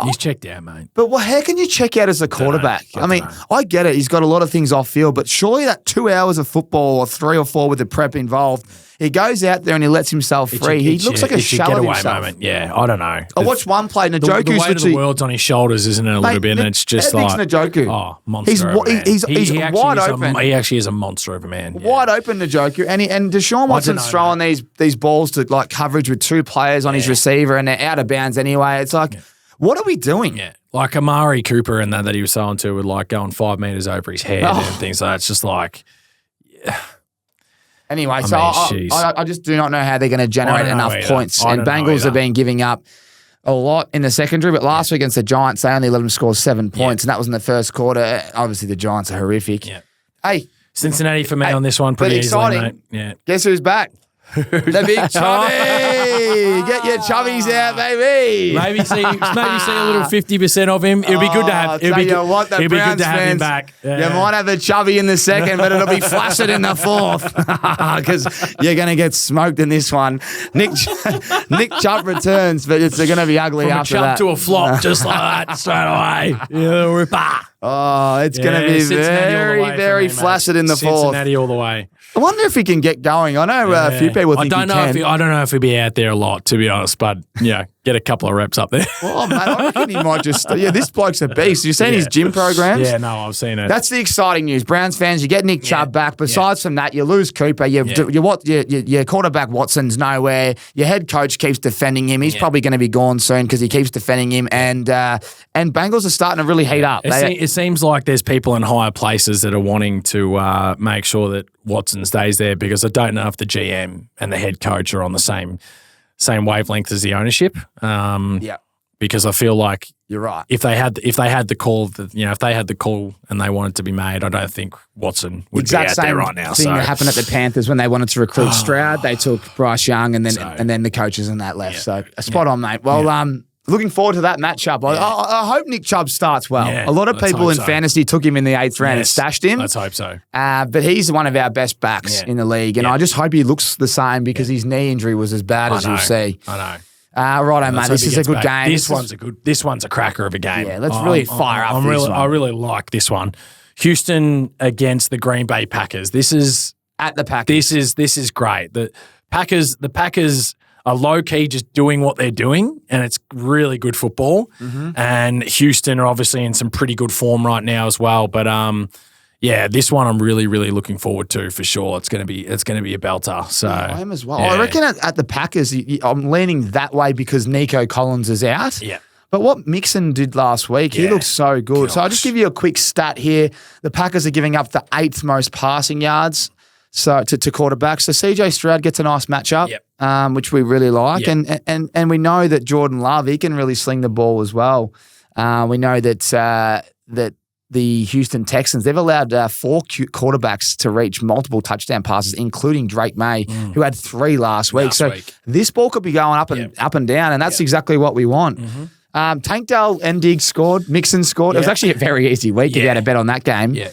He's checked out, mate. But how can you check out as a quarterback? I mean, I get it. He's got a lot of things off field, but surely that 2 hours of football or 3 or 4 with the prep involved, he goes out there and he lets himself free. He looks like a shell of himself. Moment. Yeah, I don't know. I watched one play, Njoku's the weight of the world's on his shoulders, isn't it, a little bit? And it's just like... Njoku. Oh, monster of a man. He's wide open. He actually is a monster of a man. Yeah. Wide open, Njoku. And Deshaun Watson's throwing these balls to, like, coverage with 2 players on his receiver and they're out of bounds anyway. It's like... What are we doing? Yeah. Like Amari Cooper and that he was throwing to would like going 5 meters over his head and things like that. It's just like, yeah. Anyway, I just do not know how they're going to generate enough points. And Bengals have been giving up a lot in the secondary, but last week against the Giants, they only let them score 7 points, and that was in the first quarter. Obviously, the Giants are horrific. Yeah. Hey. Cincinnati for me on this one, pretty easily, mate. Yeah. Guess who's back? The big chubby. Get your chubbies out, baby. Maybe see a little 50% of him. It'll be good to have. It'll be good to have him back. Yeah. You might have a chubby in the second, but it'll be flaccid in the fourth because you're going to get smoked in this one. Nick Chubb returns, but it's going to be ugly From after a that. to a flop, just like that, straight away. Yeah, ripper. Oh, it's going to be very, very flaccid in the fourth. Cincinnati all the way. I wonder if he can get going. I know a few people think he can. I don't know if he'll be out there a lot, to be honest, but get a couple of reps up there. Oh, mate, I reckon he might just... this bloke's a beast. You've seen his gym programs? Yeah, no, I've seen it. That's the exciting news. Browns fans, you get Nick Chubb back. Besides from that, you lose Cooper. Your quarterback Watson's nowhere. Your head coach keeps defending him. He's probably going to be gone soon because he keeps defending him. And Bengals are starting to really heat up. It seems like there's people in higher places that are wanting to make sure that Watson stays there because I don't know if the GM and the head coach are on the same wavelength as the ownership. Because I feel like you're right. If they had the call, if they had the call and they wanted to be made, I don't think Watson would be out there right now. Thing that happened at the Panthers when they wanted to recruit Stroud, they took Bryce Young and then the coaches and that left. Yeah. So spot on, mate. Well, looking forward to that matchup. I hope Nick Chubb starts well. Yeah, a lot of people in fantasy took him in the 8th round and stashed him. Let's hope so. But he's one of our best backs in the league, and I just hope he looks the same because his knee injury was as bad as you'll see. I know. Righto, mate. This is a good game. This one's a cracker of a game. Yeah, let's really fire up. I really like this one. Houston against the Green Bay Packers. This is at the Packers. This is great. The Packers are low key just doing what they're doing, and it's really good football. Mm-hmm. And Houston are obviously in some pretty good form right now as well. But this one I'm really, really looking forward to for sure. It's going to be a belter. So I am as well. I reckon at the Packers, I'm leaning that way because Nico Collins is out. Yeah. But what Mixon did last week, he looked so good. Gosh. So I'll just give you a quick stat here. The Packers are giving up the 8th most passing yards to quarterbacks. So CJ Stroud gets a nice matchup, which we really like. Yep. And we know that Jordan Love, he can really sling the ball as well. We know that the Houston Texans, they've allowed 4 quarterbacks to reach multiple touchdown passes, including Drake May, who had 3 last week. So this ball could be going up and down, and that's exactly what we want. Mm-hmm. Tank Dell and Diggs scored. Mixon scored. It was actually a very easy week if you had a bet on that game. Yeah.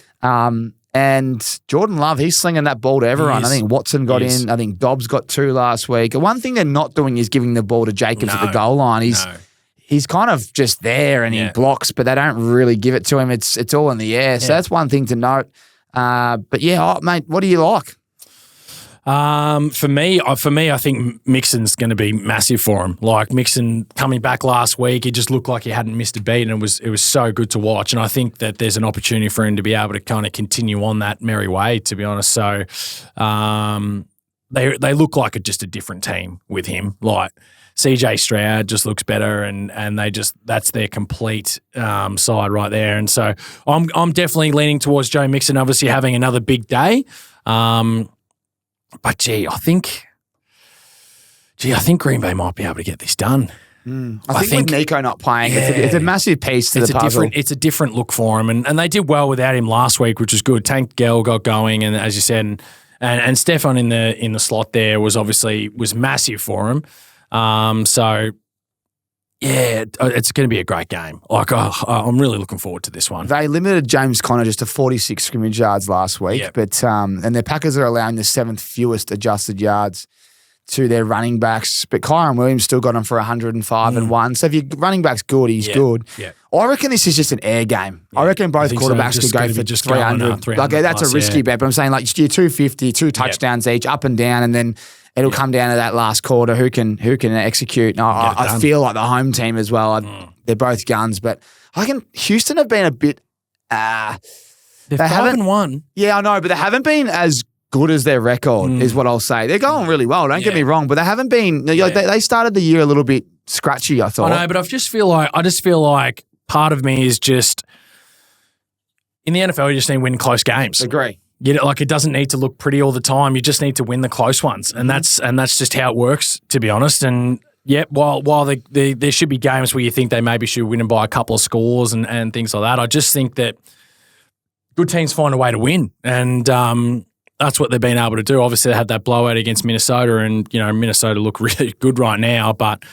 And Jordan Love, he's slinging that ball to everyone. I think Watson got in. I think Dobbs got 2 last week. One thing they're not doing is giving the ball to Jacobs at the goal line. He's kind of just there and he blocks, but they don't really give it to him. It's all in the air. So that's one thing to note. But mate, what do you like? For me, I think Mixon's going to be massive for him. Like Mixon coming back last week, he just looked like he hadn't missed a beat, and it was so good to watch. And I think that there's an opportunity for him to be able to kind of continue on that merry way, to be honest. So, they look like just a different team with him. Like CJ Stroud just looks better, and that's their complete side right there. And so I'm definitely leaning towards Joe Mixon, obviously having another big day. But I think Green Bay might be able to get this done. I think with Nico not playing, it's a massive piece to the puzzle. It's a different look for him, and they did well without him last week, which was good. Tank Dell got going, and as you said, and Stefan in the slot there was massive for him. it's going to be a great game. Like, I'm really looking forward to this one. They limited James Conner just to 46 scrimmage yards last week, but and their Packers are allowing the 7th fewest adjusted yards to their running backs. But Kyron Williams still got him for 105 and 1. So if your running back's good, he's good. Yeah. I reckon this is just an air game. I reckon both quarterbacks could go for just 300. Like that's a risky bet, but I'm saying like you're 250, 2 touchdowns each, up and down, and then it'll come down to that last quarter who can execute. And I feel like the home team as well. They're both guns, but I reckon Houston have been a bit. They haven't won. Yeah, I know, but they haven't been as good as their record, is what I'll say. They're going really well. Don't get me wrong, but they haven't been. They started the year a little bit scratchy, I thought. I know, but I just feel like part of me is just in the NFL. You just need to win close games. Agree. Like it doesn't need to look pretty all the time. You just need to win the close ones, and that's just how it works, to be honest. And while there should be games where you think they maybe should win them by a couple of scores and things like that, I just think that good teams find a way to win, and that's what they've been able to do. Obviously, they had that blowout against Minnesota, and Minnesota look really good right now. But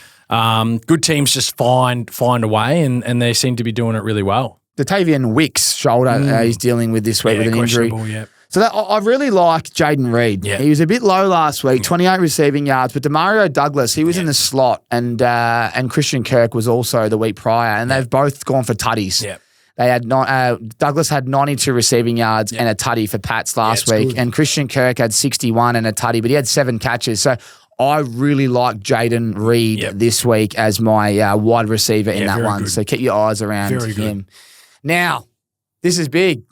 good teams just find a way, and they seem to be doing it really well. Datavian Wick's shoulder he's dealing with this week with an injury. Yeah. So I really like Jaden Reed. Yeah. He was a bit low last week, 28 receiving yards, but Demario Douglas, he was in the slot, and Christian Kirk was also the week prior, and they've both gone for tutties. Yeah. They had Douglas had 92 receiving yards and a tutty for Pats last week, good. and Christian Kirk had 61 and a tutty, but he had 7 catches. So I really like Jaden Reed this week as my wide receiver in that one. Good. So keep your eyes around him. Now, this is big.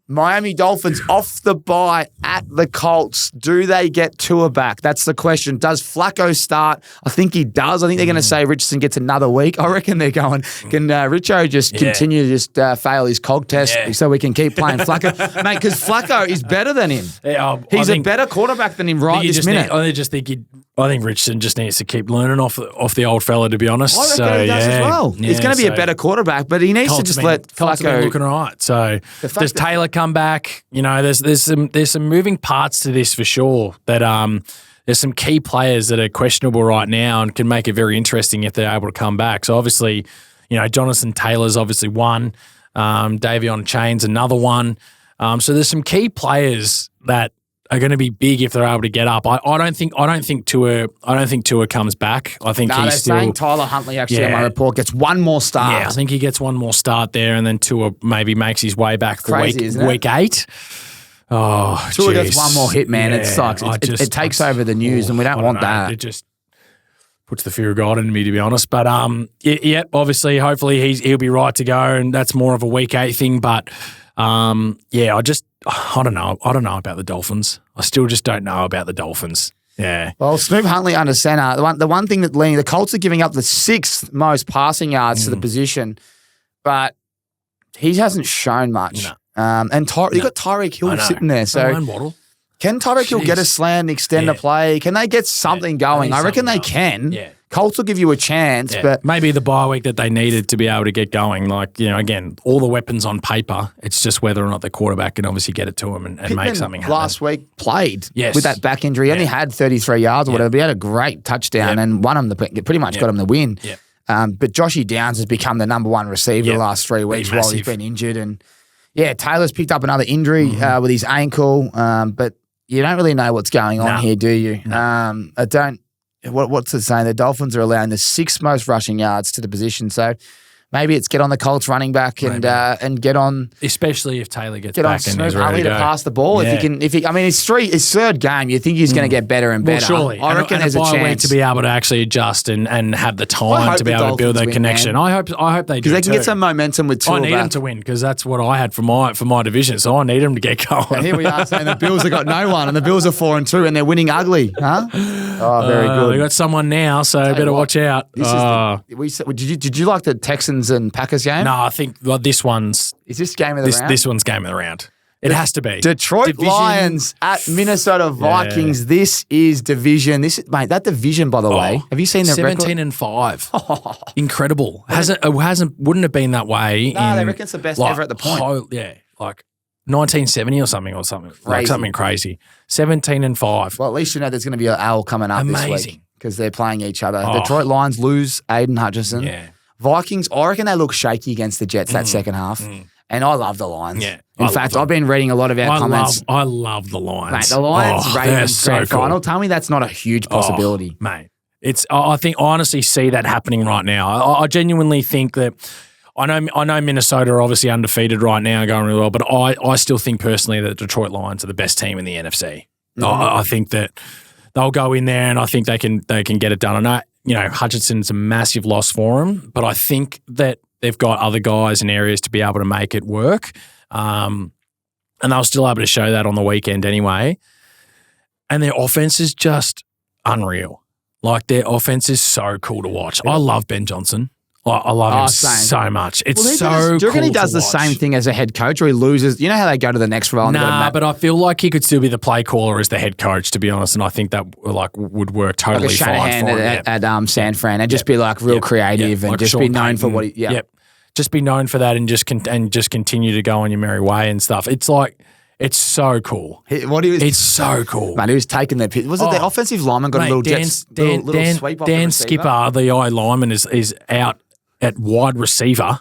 Miami Dolphins off the bye at the Colts. Do they get Tua back? That's the question. Does Flacco start? I think he does. I think they're going to say Richardson gets another week. I reckon they're going, can Richo just continue to just fail his cog test so we can keep playing Flacco? Mate, because Flacco is better than him. He's a better quarterback than him right this minute. I think Richardson just needs to keep learning off the old fella, to be honest. I reckon he does as well. He's going to be a better quarterback, but he needs to just let Flacco looking right. So does Taylor come back? There's some moving parts to this for sure. That there's some key players that are questionable right now and can make it very interesting if they're able to come back. So obviously, Jonathan Taylor's obviously one. Davion Chain's another one. So there's some key players that are going to be big if they're able to get up. I don't think Tua comes back. I think he's still saying Tyler Huntley actually on my report gets one more start. Yeah, I think he gets one more start there, and then Tua maybe makes his way back for week 8. Oh, Tua gets one more hit, man. It sucks. It takes over the news, and we don't want that. It just puts the fear of God into me, to be honest. But obviously, hopefully he'll be right to go, and that's more of a week 8 thing. But I don't know. I don't know about the Dolphins. I still just don't know about the Dolphins. Yeah. Well, Snoop Huntley under center. The one thing that the Colts are giving up the 6th most passing yards to the position, but he hasn't shown much. No. And you got Tyreek Hill sitting there. So can Tyreek Hill get a slant, extend a play? Can they get something going? I reckon they can. Yeah. Colts will give you a chance, but maybe the bye week that they needed to be able to get going. Like, again, all the weapons on paper. It's just whether or not the quarterback can obviously get it to him and make something happen. Last week played with that back injury. He only had 33 yards or whatever. But he had a great touchdown and won him pretty much got him the win. Yeah. But Joshy Downs has become the number 1 receiver the last 3 weeks while he's been injured. And Taylor's picked up another injury with his ankle. But you don't really know what's going on here, do you? No. I don't. What's it saying? The Dolphins are allowing the 6th most rushing yards to the position. So maybe it's get on the Colts running back and get on, especially if Taylor gets back and he's ready to pass the ball. Yeah. His 3rd game. You think he's going to get better and better. Surely, I reckon there's a chance to be able to actually adjust and have the time to be able to build that connection. Man. I hope they do because they can get some momentum with Tua. I need them to win because that's what I had for my division. So I need them to get going. And here we are saying the Bills have got no one, and the Bills are 4-2, and they're winning ugly. Huh? Oh, very good. They got someone now, so better watch out. Did you like the Texans and Packers game? No, I think this one's... Is this game of the round? This one's game of the round. It has to be. Detroit Lions at Minnesota Vikings. Yeah. This is division. That division, by the way. Have you seen the 17-5. Incredible. Wouldn't have been that way. No, they reckon it's the best ever at the point. Like 1970 or something. Like something crazy. 17-5. Well, at least you know there's going to be an L coming up this week. because they're playing each other. Detroit Lions lose Aiden Hutchinson. Yeah. Vikings, I reckon they look shaky against the Jets that second half. And I love the Lions. Yeah. In fact, I've been reading a lot of our comments. I love the Lions. Mate, the Lions Ravens grand cool. final. Tell me that's not a huge possibility. Mate. I think I honestly see that happening right now. I genuinely think that I know Minnesota are obviously undefeated right now, going really well, but I still think personally that the Detroit Lions are the best team in the NFC. I think that they'll go in there and I think they can get it done. I know, Hutchinson's a massive loss for them, but I think that they've got other guys in areas to be able to make it work. And they'll still able to show that on the weekend anyway. And their offense is just unreal. Like, their offense is so cool to watch. I love Ben Johnson. I love him so much. It's so cool. Do you reckon he does the same thing as a head coach, or he loses? You know how they go to the next role? But I feel like he could still be the play caller as the head coach, to be honest, and I think that would work totally like a fine for him. at San Fran, and just be like real creative and like just Sean be known Payton. for what he. Yeah. Yep. Just be known for that and just continue to go on your merry way and stuff. It's like. It's so cool. It's so cool. Man, he was taking their pick. Was it the offensive lineman got a little sweep off the Dan receiver? Skipper, the I lineman, is out at wide receiver,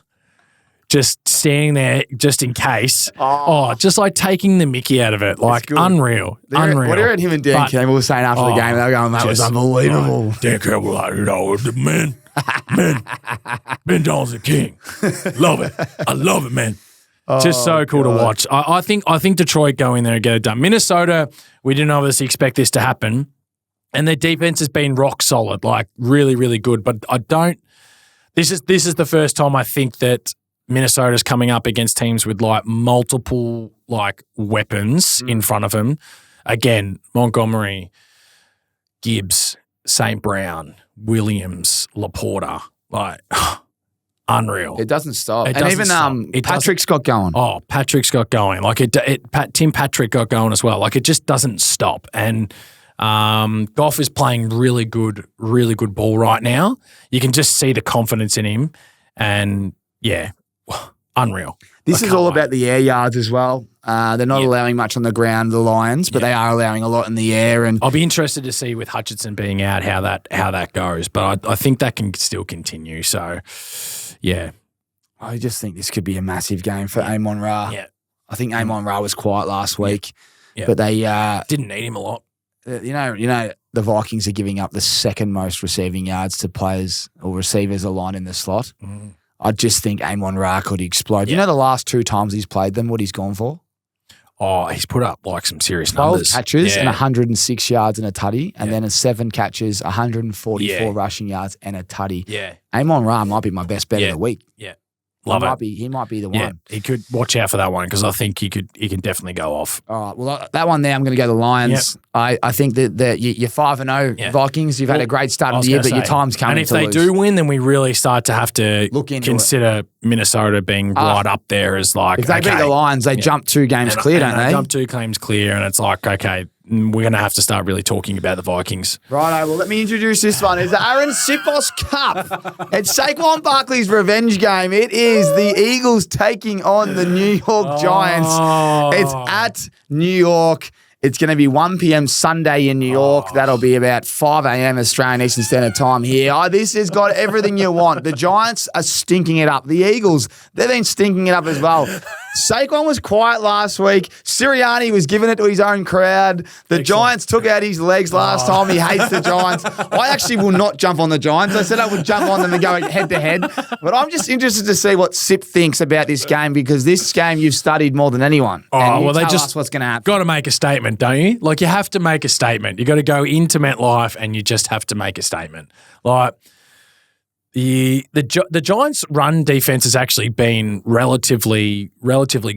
just standing there just in case. Just like taking the mickey out of it. Like, unreal. Unreal. What did him and Dan Campbell were saying after the game? They were going, that was unbelievable. Dan Campbell, man, Ben Johnson king. Love it. I love it, man. Just so cool to watch. I think Detroit go in there and get it done. Minnesota, we didn't obviously expect this to happen, and their defense has been rock solid, like really, really good. But I don't. This is the first time I think that Minnesota's coming up against teams with like multiple like weapons in front of them. Again, Montgomery, Gibbs, St. Brown, Williams, Laporta, like. Unreal. It doesn't stop. Patrick's got going. Patrick's got going. Like Tim Patrick got going as well. Like, it just doesn't stop. And Goff is playing really good ball right now. You can just see the confidence in him. And yeah, unreal. This is all about the air yards as well. They're not allowing much on the ground, the Lions, but they are allowing a lot in the air. And I'll be interested to see with Hutchinson being out how that goes. But I think that can still continue. So. Yeah. I just think this could be a massive game for Amon Ra. Yeah. I think Amon Ra was quiet last week, but they didn't need him a lot. You know, the Vikings are giving up the second most receiving yards to players or receivers aligned in the slot. I just think Amon Ra could explode. You know, the last 2 times he's played them, what he's gone for? He's put up like some serious 12 numbers. catches and 106 yards and a tutty, and then 7 catches, 144 rushing yards and a tutty. Yeah. Amon Ra might be my best bet of the week. Yeah. Love it. He might be the one. He could watch out for that one because I think he can definitely go off. All right. Well, that one there, I'm going to go the Lions. Yep. I think that you're 5-0 Vikings. You've had a great start of the year, but your time's coming. And if they do win, then we really start to have to consider Minnesota being right up there as like. If they beat the Lions, they jump 2 games clear, don't they? Jump 2 games clear, and it's like, okay, we're going to have to start really talking about the Vikings. Righto, well, let me introduce this one. It's the Aaron Sipos Cup. It's Saquon Barkley's revenge game. It is the Eagles taking on the New York Giants. It's at New York. It's going to be 1 p.m. Sunday in New York. That'll be about 5 a.m. Australian Eastern Standard Time here. This has got everything you want. The Giants are stinking it up. The Eagles, they've been stinking it up as well. Saquon was quiet last week. Sirianni was giving it to his own crowd. The Giants took out his legs last time. He hates the Giants. I actually will not jump on the Giants. I said I would jump on them and go head-to-head. But I'm just interested to see what Sip thinks about this game because this game you've studied more than anyone. They just us what's going to happen. Got to make a statement, don't you? Like, you have to make a statement. You got to go into MetLife and you just have to make a statement. Like, the Giants' run defense has actually been relatively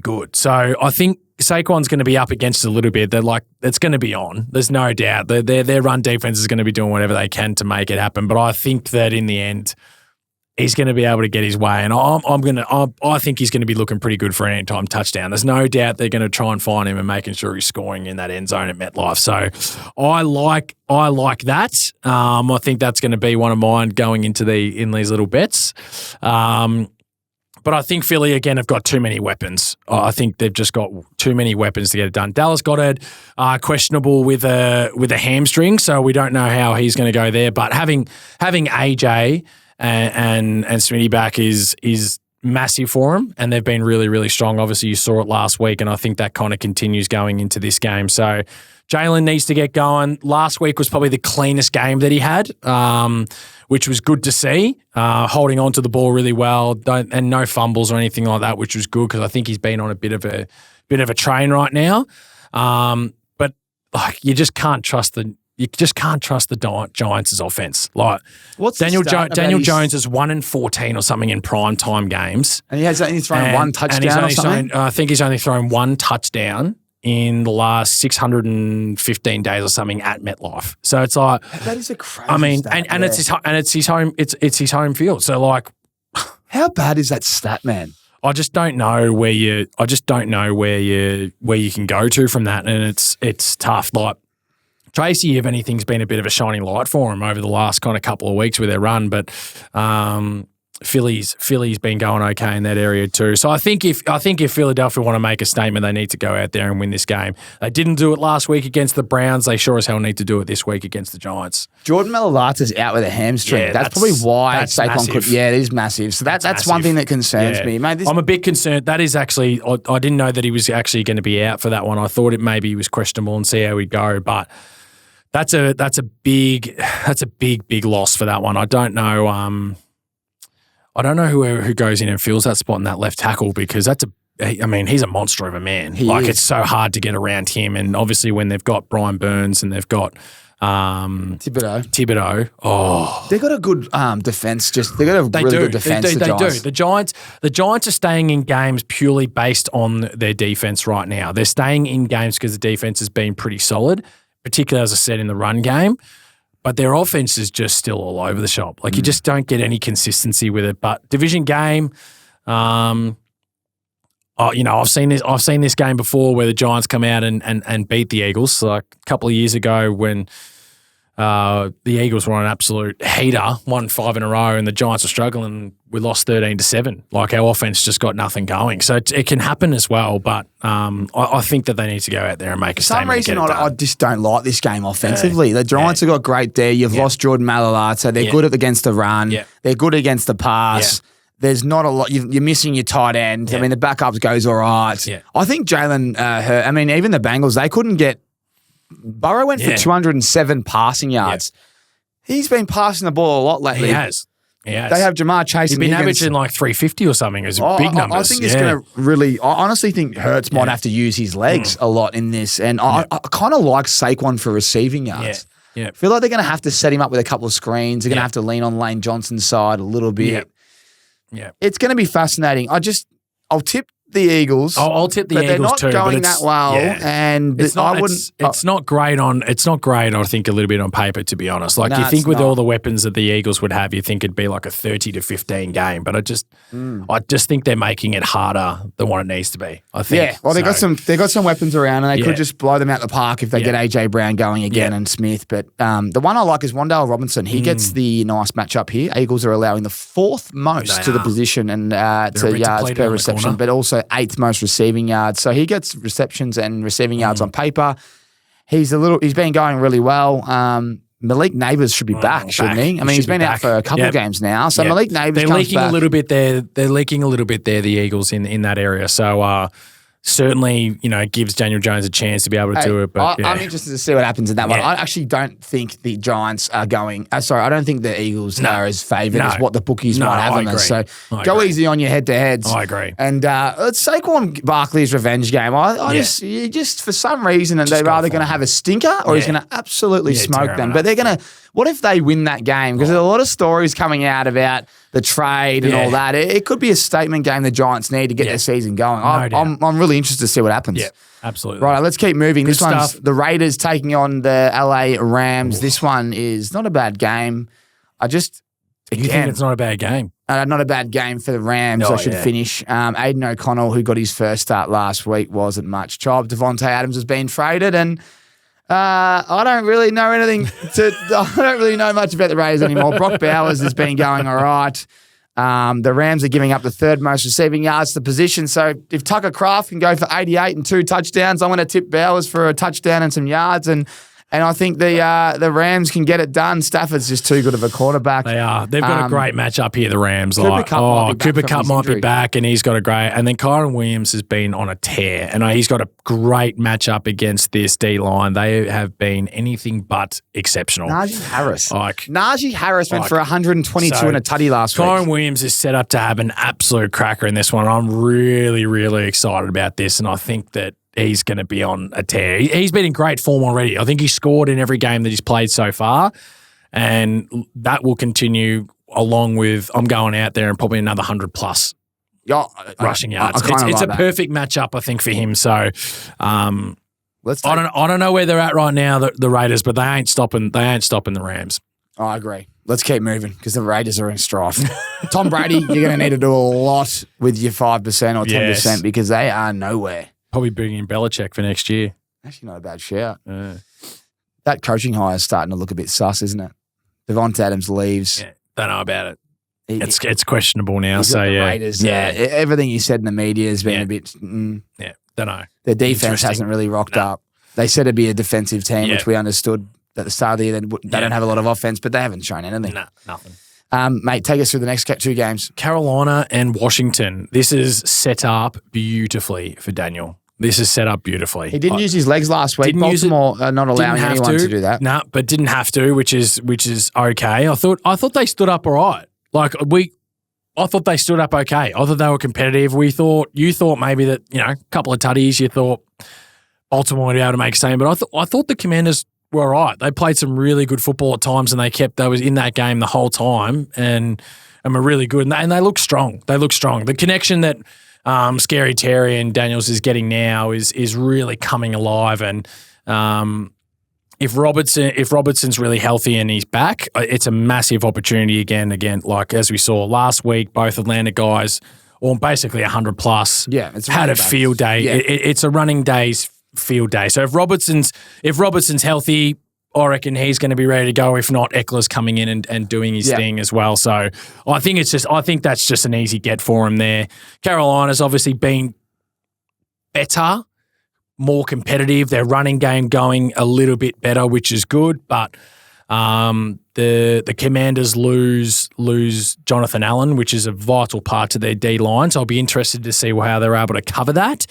good. So I think Saquon's going to be up against it a little bit. They're like, it's going to be on. There's no doubt. Their run defense is going to be doing whatever they can to make it happen. But I think that in the end, he's going to be able to get his way, and I think he's going to be looking pretty good for an anytime touchdown. There's no doubt they're going to try and find him and making sure he's scoring in that end zone at MetLife. So I like that. I think that's going to be one of mine going into in these little bets. But I think Philly, again, have got too many weapons. I think they've just got too many weapons to get it done. Dallas Goedert, questionable with a hamstring, so we don't know how he's going to go there. But having AJ and Smitty back is massive for them, and they've been really, really strong. Obviously, you saw it last week, and I think that kind of continues going into this game. So Jalen needs to get going. Last week was probably the cleanest game that he had, which was good to see. Holding on to the ball really well, and no fumbles or anything like that, which was good because I think he's been on a bit of a train right now. But like, you just can't trust the Giants' offense. Like, what's Daniel Jones is 1-14 or something in prime time games, and he's only thrown one touchdown or something. I think he's only thrown one touchdown in the last 615 days or something at MetLife. So it's like, that is a crazy. I mean, stat, and it's his home. It's his home field. So like, how bad is that stat, man? I just don't know where you can go to from that, and it's tough. Like, Tracy, if anything's been a bit of a shining light for him over the last kind of couple of weeks with their run, but Philly's been going okay in that area too. So I think if Philadelphia want to make a statement, they need to go out there and win this game. They didn't do it last week against the Browns. They sure as hell need to do it this week against the Giants. Jordan Mailata's out with a hamstring. Yeah, that's probably why Saquon could. Yeah, it is massive. So that's one thing that concerns me, mate. I'm a bit concerned. That is actually, I didn't know that he was actually going to be out for that one. I thought maybe he was questionable and see how he'd go, but that's a big loss for that one. I don't know. I don't know who goes in and fills that spot in that left tackle, because he's a monster of a man. It's so hard to get around him. And obviously when they've got Brian Burns and they've got Thibodeau. Oh, they got a good defense. They got a really good defense. They do. The Giants are staying in games purely based on their defense right now. They're staying in games because the defense has been pretty solid, particularly, as I said, in the run game. But their offense is just still all over the shop. Like, you just don't get any consistency with it. But division game, I've seen this game before where the Giants come out and beat the Eagles. So like a couple of years ago when the Eagles were on an absolute heater, won 5 in a row, and the Giants were struggling. We lost 13-7. Like, our offense just got nothing going. So it can happen as well, but I think that they need to go out there and make a statement. For some reason, I just don't like this game offensively. The Giants have got great there. You've lost Jordan Mailata. They're good against the run. Yeah. They're good against the pass. Yeah. There's not a lot. You're missing your tight end. Yeah. I mean, the backups goes all right. Yeah. I think Jalen hurt. I mean, even the Bengals, they couldn't get. Burrow went for 207 passing yards. Yeah. He's been passing the ball a lot lately. He has. They have Jamar Chase. He's been averaging like 350 or something. It's big numbers. I think it's going to really. I honestly think Hurts might have to use his legs a lot in this, and I kind of like Saquon for receiving yards. Yeah. I feel like they're going to have to set him up with a couple of screens. They're going to have to lean on Lane Johnson's side a little bit. Yeah. It's going to be fascinating. I'll tip the Eagles. I'll tip the Eagles too. But they're not going that well, and it's not great. It's not great. I think a little bit on paper, to be honest. Like, you think with all the weapons that the Eagles would have, you think it'd be like a 30-15 game. But I just think they're making it harder than what it needs to be. I think. Yeah. Well, they got some weapons around, and they could just blow them out the park if they get AJ Brown going again and Smith. But the one I like is Wan'Dale Robinson. He gets the nice matchup here. Eagles are allowing the 4th most to the position and to yards per reception, but also 8th most receiving yards. So he gets receptions and receiving yards on paper. He's been going really well. Malik Neighbors should be back, shouldn't he? I mean, he's been out for a couple of games now. So Malik Neighbors comes back. They're leaking a little bit there, the Eagles in that area. So certainly, gives Daniel Jones a chance to be able to do it. But I'm interested to see what happens in that one. I actually don't think the Giants are going. I don't think the Eagles are as favoured as what the bookies might have them. So go easy on your head-to-heads. I agree. And it's Saquon Barkley's revenge game. You just for some reason, and they're either going to have a stinker or he's going to absolutely smoke them. But they're going to. What if they win that game? Because there's a lot of stories coming out about the trade and all that. It could be a statement game the Giants need to get their season going. I'm really interested to see what happens. Yeah, absolutely. Right, let's keep moving. Good this one's the Raiders taking on the LA Rams. This one is not a bad game. You think it's not a bad game? Not a bad game for the Rams, I should finish. Aiden O'Connell, who got his first start last week, wasn't much. Child Devontae Adams has been traded, and I don't really know I don't really know much about the Raiders anymore. Brock Bowers has been going all right. The Rams are giving up the third most receiving yards to position. So if Tucker Kraft can go for 88 and 2 touchdowns, I'm going to tip Bowers for a touchdown and some yards. And I think the Rams can get it done. Stafford's just too good of a quarterback. They are. They've got a great matchup here, the Rams. Cooper Kupp might be back, and he's got a great. And then Kyron Williams has been on a tear, and he's got a great matchup against this D-line. They have been anything but exceptional. Najee Harris went for 122 and a tutty last week. Kyron Williams is set up to have an absolute cracker in this one. I'm really, really excited about this, and I think that he's going to be on a tear. He's been in great form already. I think he's scored in every game that he's played so far, and that will continue along with I'm going out there and probably another 100+ rushing yards. It's a perfect matchup, I think, for him. So I don't know where they're at right now, the Raiders, but they ain't stopping the Rams. I agree. Let's keep moving because the Raiders are in strife. Tom Brady, you're going to need to do a lot with your 5% or 10% because they are nowhere. Probably bringing in Belichick for next year. Actually, not a bad shout. That coaching hire is starting to look a bit sus, isn't it? Devonta Adams leaves. Yeah, don't know about it. It's questionable now. So Raiders, everything you said in the media has been a bit. Don't know. Their defense hasn't really rocked up. They said it'd be a defensive team, which we understood at the start of the year. They don't have a lot of offense, but they haven't shown anything. No, nothing. Mate, take us through the next 2 games. Carolina and Washington. This is set up beautifully for Daniel. This is set up beautifully. He didn't use his legs last week. Baltimore not allowing anyone to do that. No, but didn't have to, which is okay. I thought they stood up all right. I thought they stood up okay. I thought they were competitive. You thought maybe that a couple of tutties. You thought Baltimore would be able to make a statement, but I thought the Commanders were all right. They played some really good football at times, and they was in that game the whole time, and were really good. And they look strong. The connection that Scary Terry and Daniels is getting now is really coming alive, and if Robertson's really healthy and he's back, it's a massive opportunity again. Like as we saw last week, both Atlanta guys, or basically 100+, it's had a field day. Yeah. It's a running day's field day. So if Robertson's healthy, I reckon he's going to be ready to go. If not, Eckler's coming in and doing his thing as well. So I think that's just an easy get for him there. Carolina's obviously been better, more competitive. Their running game going a little bit better, which is good. But the Commanders lose Jonathan Allen, which is a vital part to their D line. So I'll be interested to see how they're able to cover that.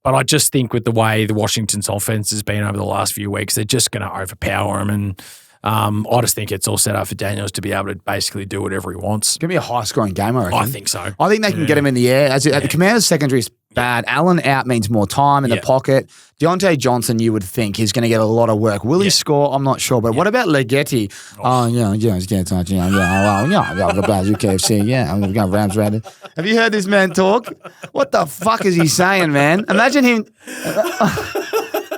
But I just think with the way the Washington's offense has been over the last few weeks, they're just going to overpower them. And I just think it's all set up for Daniels to be able to basically do whatever he wants. It's going to be a high-scoring game, I reckon. I think so. I think they can get him in the air. The Commanders' secondary is bad. Allen out means more time in the pocket. Deontay Johnson, you would think, he's going to get a lot of work. Will he score? I'm not sure. But what about Leggetti? He's getting touched. KFC. I'm going to Rams around. Have you heard this man talk? What the fuck is he saying, man? Imagine him.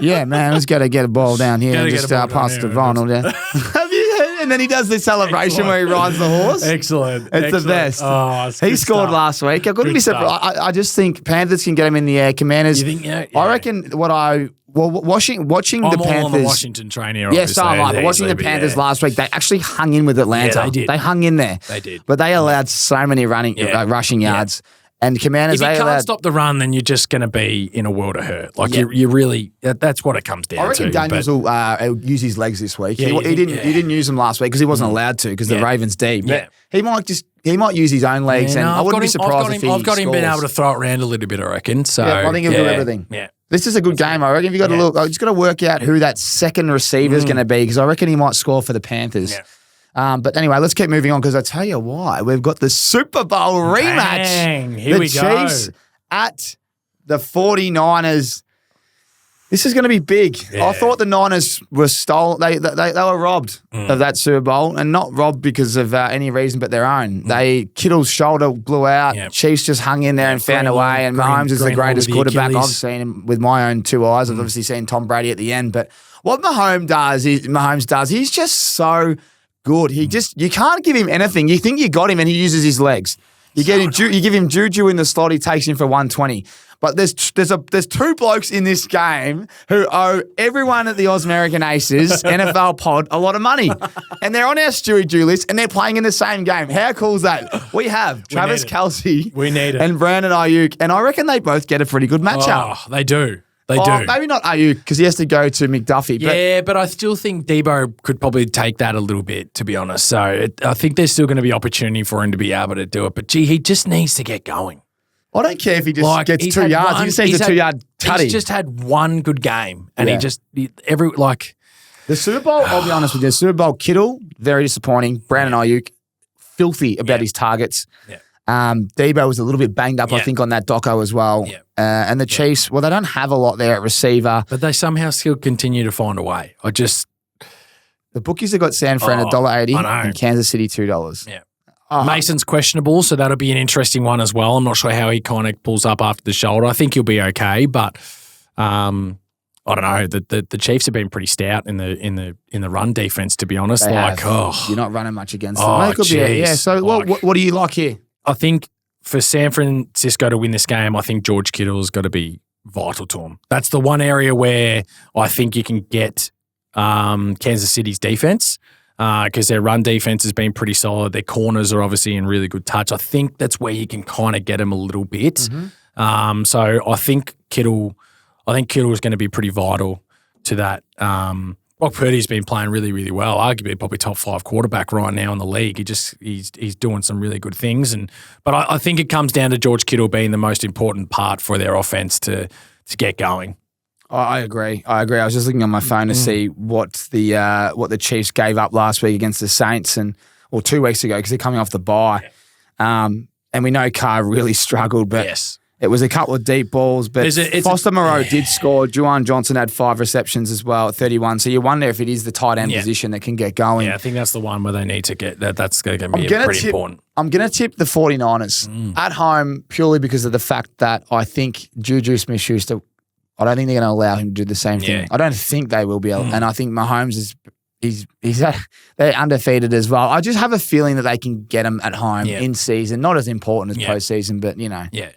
Man, let's got to get a ball down here and just pass to Ronald. Yeah. Have you heard? And then he does this celebration where he rides the horse. Excellent. It's the best. Oh, he scored last week. I couldn't be surprised. I just think Panthers can get him in the air. Commanders. You think? Yeah. I reckon watching the Panthers. I'm on the Washington train here. Yeah, so am I. But watching the Panthers last week, they actually hung in with Atlanta. Yeah, they did. They hung in there. They did. But they allowed so many rushing yards. And Commanders, if you can't stop the run, then you're just going to be in a world of hurt. You really, that's what it comes down to. I reckon Daniels will use his legs this week. He didn't use them last week because he wasn't allowed to because the Ravens D. But he might use his own legs, and I wouldn't be surprised if he I've got him scores. being able to throw it around a little bit, I reckon. So I think he'll do everything. Yeah. This is a good game, I reckon. You got to look. I just got to work out who that second receiver is going to be because I reckon he might score for the Panthers. Yeah. But anyway, let's keep moving on because I tell you why. We've got the Super Bowl rematch. Dang, here we go. The Chiefs at the 49ers. This is going to be big. Yeah. I thought the Niners were stolen. They were robbed of that Super Bowl, and not robbed because of any reason but their own. Kittle's shoulder blew out. Yep. Chiefs just hung in there and found a way, and Mahomes is the greatest quarterback I've seen him with my own 2 eyes. I've obviously seen Tom Brady at the end, but what Mahomes does, he's just so good. You can't give him anything. You think you got him, and he uses his legs. You give him Juju in the slot, he takes him for 120. But there's two blokes in this game who owe everyone at the Aus American Aces NFL pod a lot of money. And they're on our Stewie Due list and they're playing in the same game. How cool is that? We have Travis Kelce and Brandon Ayuk. And I reckon they both get a pretty good matchup. Oh, they do. They do. Maybe not Ayuk because he has to go to McDuffie. But I still think Debo could probably take that a little bit, to be honest. So I think there's still going to be opportunity for him to be able to do it. But, gee, he just needs to get going. I don't care if he just gets 2 yards. He just needs a 2-yard tutty. He's just had one good game. And The Super Bowl, I'll be honest with you, the Super Bowl, Kittle, very disappointing. Brandon Ayuk, filthy about his targets. Yeah. Debo was a little bit banged up, I think, on that doco as well. Yeah. And the Chiefs, well, they don't have a lot there at receiver. But they somehow still continue to find a way. The bookies have got San Fran $1.80 and Kansas City $2. Yeah. Mason's questionable, so that'll be an interesting one as well. I'm not sure how he kind of pulls up after the shoulder. I think he'll be okay, but I don't know. The Chiefs have been pretty stout in the run defense, to be honest. You're not running much against them. So what do you like here? I think for San Francisco to win this game, I think George Kittle's got to be vital to them. That's the one area where I think you can get Kansas City's defense because their run defense has been pretty solid. Their corners are obviously in really good touch. I think that's where you can kind of get them a little bit. Mm-hmm. So I think Kittle is going to be pretty vital to that. Brock Purdy's been playing really, really well. Arguably probably top 5 quarterback right now in the league. He's doing some really good things. But I think it comes down to George Kittle being the most important part for their offense to get going. I agree. I was just looking on my phone to see what the Chiefs gave up last week against the Saints 2 weeks ago because they're coming off the bye. Yeah. And we know Carr really struggled, but it was a couple of deep balls. But Foster Moreau did score. Juwan Johnson had 5 receptions as well at 31. So you wonder if it is the tight end position that can get going. Yeah, I think that's the one where they need to get that. That's going to be pretty important. I'm going to tip the 49ers at home purely because of the fact that I think Juju Smith-Schuster, I don't think they're going to allow him to do the same thing. I don't think they will be able. And I think Mahomes they're undefeated as well. I just have a feeling that they can get them at home in season. Not as important as postseason, but Yeah.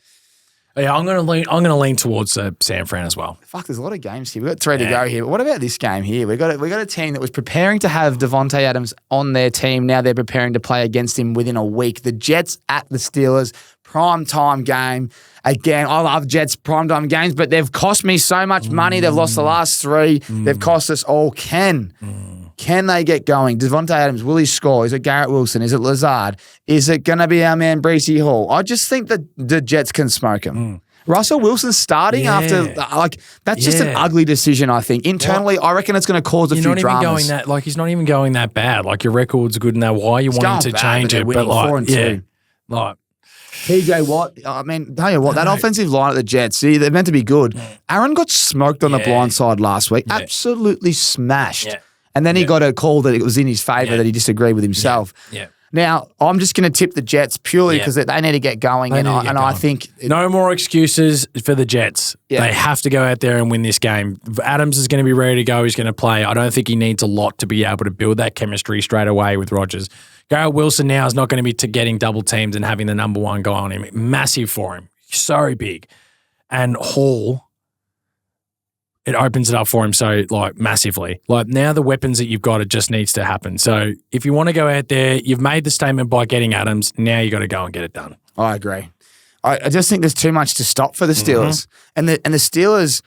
Yeah, I'm going to lean towards San Fran as well. Fuck, there's a lot of games here. We've got 3 to go here. But what about this game here? We got a team that was preparing to have Devontae Adams on their team. Now they're preparing to play against him within a week. The Jets at the Steelers, prime time game. Again, I love Jets prime time games, but they've cost me so much money. They've lost the last 3. They've cost us all. Can they get going? Devontae Adams, will he score? Is it Garrett Wilson? Is it Lazard? Is it going to be our man Breece Hall? I just think that the Jets can smoke him. Russell Wilson starting after that's just an ugly decision. I think internally, I reckon it's going to cause a few dramas. He's not even going that bad. Like your record's good now. Why you wanting to change it? But 4-2. TJ Watt, I mean, tell you what, that offensive line at the Jets, they're meant to be good. Aaron got smoked on the blind side last week, absolutely smashed. Yeah. And then he got a call that it was in his favour that he disagreed with himself. Yeah. Now, I'm just going to tip the Jets purely because they need to get going. I think... No more excuses for the Jets. Yeah. They have to go out there and win this game. Adams is going to be ready to go. He's going to play. I don't think he needs a lot to be able to build that chemistry straight away with Rodgers. Garrett Wilson now is not going to be getting double teamed and having the number 1 guy on him. Massive for him. So big. And Hall... it opens it up for him massively. Now the weapons that you've got, it just needs to happen. So if you want to go out there, you've made the statement by getting Adams. Now you got to go and get it done. I agree. I just think there's too much to stop for the Steelers. And the Steelers,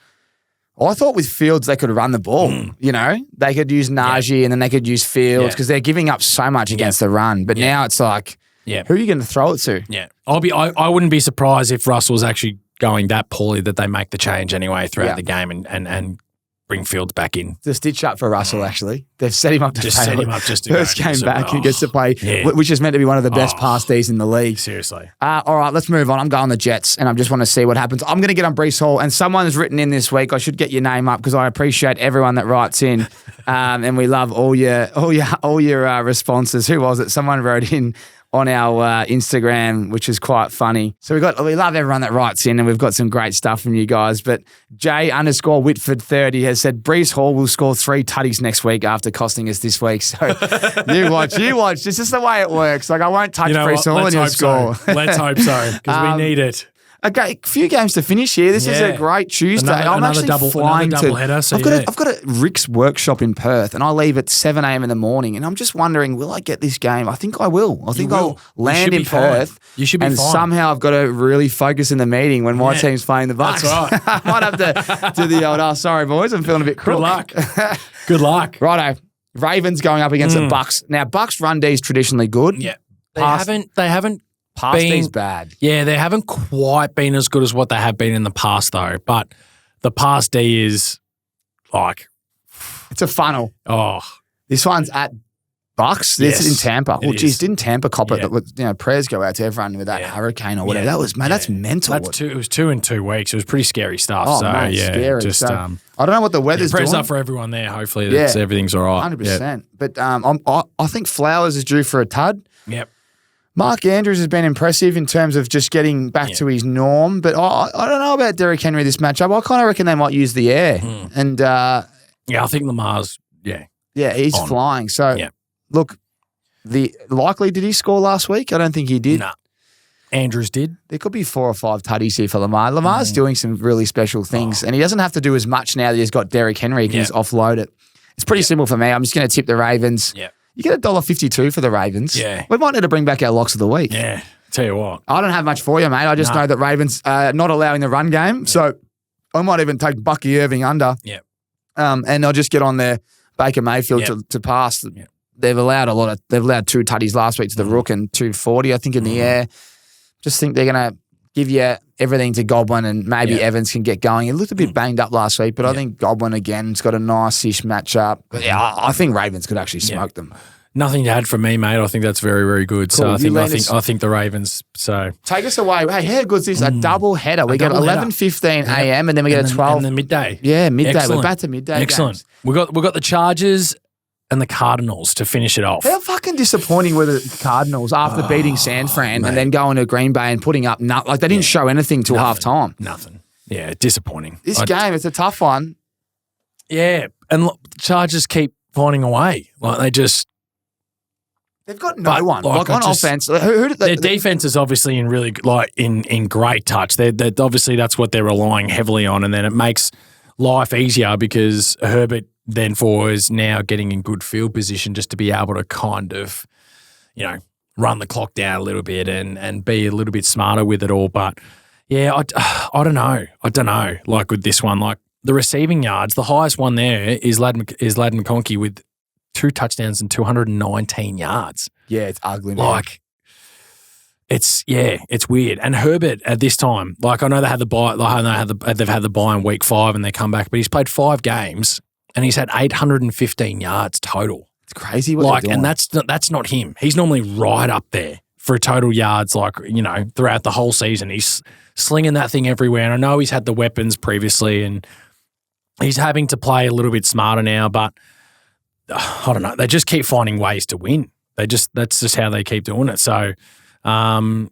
I thought with Fields they could run the ball. They could use Najee and then they could use Fields because they're giving up so much against the run. But now it's like, who are you going to throw it to? Yeah, I wouldn't be surprised if Russell's actually going that poorly that they make the change anyway throughout the game and bring Fields back in. It's a stitch up for Russell, actually. They've set him up to set him up just to first game back. He gets to play, which is meant to be one of the best pass Ds in the league. Seriously. All right, let's move on. I'm going the Jets, and I just want to see what happens. I'm going to get on Breece Hall, and someone's written in this week. I should get your name up because I appreciate everyone that writes in, and we love all your responses. Who was it? Someone wrote in on our Instagram, which is quite funny. So we love everyone that writes in, and we've got some great stuff from you guys. But J_Whitford30 has said Breece Hall will score 3 tutties next week after costing us this week. So you watch. This is the way it works. I won't touch Breece Hall and he'll score. Let's hope so because we need it. Okay, a few games to finish here. This is a great Tuesday. I'm actually flying double header, so I've got a Rick's workshop in Perth, and I leave at 7 a.m. in the morning. And I'm just wondering, will I get this game? I think I will. I think I'll land in Perth. You should be and fine. Somehow I've got to really focus in the meeting when my team's playing the Bucks. That's right. I might have to do the old, sorry boys, I'm feeling a bit crook. Good luck. Righto. Ravens going up against the Bucks. Now Bucks run D is traditionally good. Yeah, they haven't. Past D's bad. Yeah, they haven't quite been as good as what they have been in the past, though. But the past D is like... It's a funnel. Oh. This one's at Bucks. This is in Tampa. Well, geez, didn't Tampa cop it? Prayers go out to everyone with that hurricane or whatever. That was, that's mental. It was 2 in 2 weeks. It was pretty scary stuff. Oh, so, man, scary. Just, I don't know what the weather's doing. Prayers up for everyone there. Hopefully everything's all right. 100%. But I think Flowers is due for a tud. Yep. Mark Andrews has been impressive in terms of just getting back to his norm, but I don't know about Derrick Henry this matchup. I kind of reckon they might use the air. And I think Lamar's, he's flying. So, look, likely did he score last week? I don't think he did. No. Andrews did. There could be 4 or 5 tutties here for Lamar. Lamar's doing some really special things, and he doesn't have to do as much now that he's got Derrick Henry. He can just offload it. It's pretty simple for me. I'm just going to tip the Ravens. Yeah. You get $1.52 for the Ravens. Yeah. We might need to bring back our locks of the week. Yeah. Tell you what. I don't have much for you, mate. I just know that Ravens are not allowing the run game. So I might even take Bucky Irving under. Yeah. And I'll just get on there, Baker Mayfield to pass. Yeah. They've allowed 2 tutties last week to the Rook and 240, I think, in the air. Just think they're going to give you everything to Godwin, and maybe Evans can get going. He looked a bit banged up last week, but I think Godwin again's got a nice-ish matchup. But I think Ravens could actually smoke them. Nothing to add from me, mate. I think that's very, very good. Cool. So I think the Ravens. So take us away. Hey, how good's this? A double header. We got 11:15 a.m. and then we get a 12. And the midday. Yeah, midday. Excellent. We're back to midday. Excellent. Games. We got the Chargers and the Cardinals to finish it off. How fucking disappointing were the Cardinals after beating San Fran and then going to Green Bay and putting up they didn't show anything till half time. Nothing. Yeah, disappointing. This game, it's a tough one. Yeah, and the Chargers keep finding a way. Like they've got no one. Like on offense, their defense is obviously in really in great touch. They're obviously that's what they're relying heavily on, and then it makes life easier because Herbert is now getting in good field position just to be able to kind of, run the clock down a little bit and be a little bit smarter with it all. But yeah, I don't know. Like with this one, like the receiving yards, the highest one there is Lad McConkey with 2 touchdowns and 219 yards. Yeah, it's ugly, man. Like, it's weird. And Herbert at this time, like I know they had the bye, they've had the bye in week 5 and they come back, but he's played 5 games and he's had 815 yards total. It's crazy what they're doing. And that's not him. He's normally right up there for total yards, throughout the whole season. He's slinging that thing everywhere. And I know he's had the weapons previously and he's having to play a little bit smarter now, but I don't know. They just keep finding ways to win. That's just how they keep doing it. So, I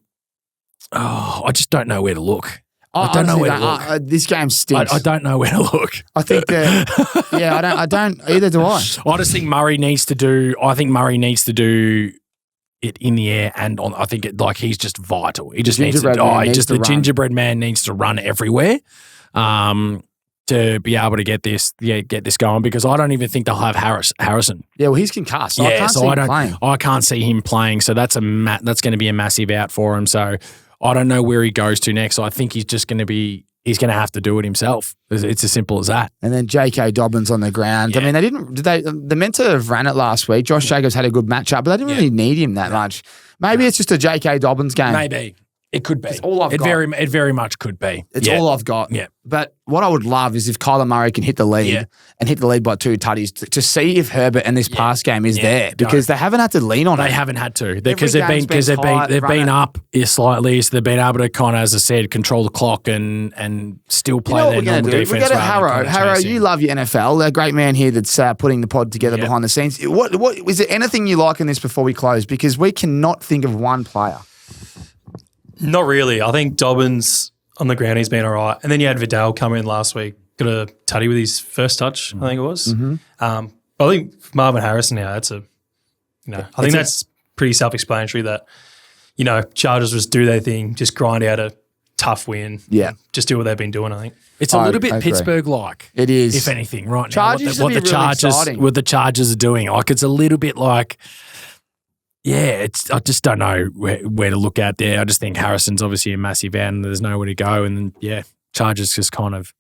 just don't know where to look. I don't know where to look. This game stinks. I don't know where to look. I think that, I don't, either do I. I just think Murray needs to do it in the air and on. I think he's just vital. He just needs to. The gingerbread man needs to run everywhere. To be able to get this going, because I don't even think they'll have Harrison. Yeah, well, he's concussed. I can't see him playing. So that's going to be a massive out for him. So I don't know where he goes to next. So I think he's going to have to do it himself. It's as simple as that. And then J.K. Dobbins on the ground. Yeah. I mean, they meant to have ran it last week. Josh Jacobs had a good matchup, but they didn't really need him that much. Maybe it's just a J.K. Dobbins game. Maybe. It could be. It's all I've got. It very much could be. It's all I've got. Yeah. But what I would love is if Kyler Murray can hit the lead and hit the lead by 2 tutties to see if Herbert and this pass game is there, because they haven't had to lean on it. They haven't had to because they've been up slightly, so they've been able to kind of, as I said, control the clock and still play their normal defense. We go to Harrow. Harrow, you love your NFL. A great man here that's putting the pod together behind the scenes. What is there anything you like in this before we close? Because we cannot think of one player. Not really. I think Dobbins on the ground, he's been all right. And then you had Vidal come in last week, got a tutty with his first touch, I think it was. Mm-hmm. But I think for Marvin Harrison now, I think that's pretty self-explanatory that, Chargers just do their thing, just grind out a tough win. Yeah. Just do what they've been doing, I think. It's a little bit Pittsburgh-like. It is. If anything, right Chargers now. What the Chargers are doing. Like, it's a little bit like, I just don't know where to look at there. I just think Harrison's obviously a massive out and there's nowhere to go. And then, Chargers just kind of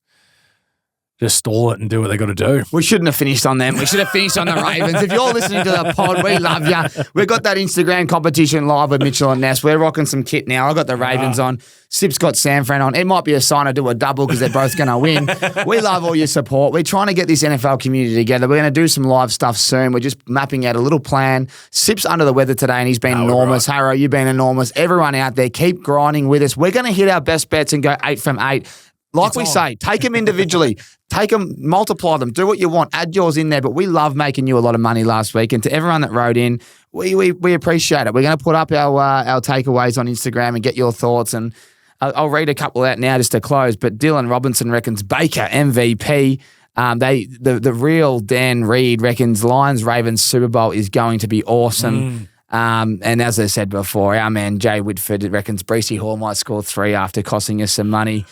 just stall it and do what they got to do. We shouldn't have finished on them. We should have finished on the Ravens. If you're listening to the pod, we love you. We've got that Instagram competition live with Mitchell and Ness. We're rocking some kit now. I got the Ravens on. Sip's got Sanfran on. It might be a sign to do a double because they're both going to win. We love all your support. We're trying to get this NFL community together. We're going to do some live stuff soon. We're just mapping out a little plan. Sip's under the weather today and he's been enormous. Right. Harrow, you've been enormous. Everyone out there, keep grinding with us. We're going to hit our best bets and go 8 from 8. Like we say, take them individually. Take them, multiply them, do what you want, add yours in there. But we love making you a lot of money last week. And to everyone that wrote in, we appreciate it. We're going to put up our takeaways on Instagram and get your thoughts. And I'll read a couple out now just to close. But Dylan Robinson reckons Baker MVP. The real Dan Reed reckons Lions Ravens Super Bowl is going to be awesome. And as I said before, our man Jay Whitford reckons Breesy Hall might score 3 after costing us some money.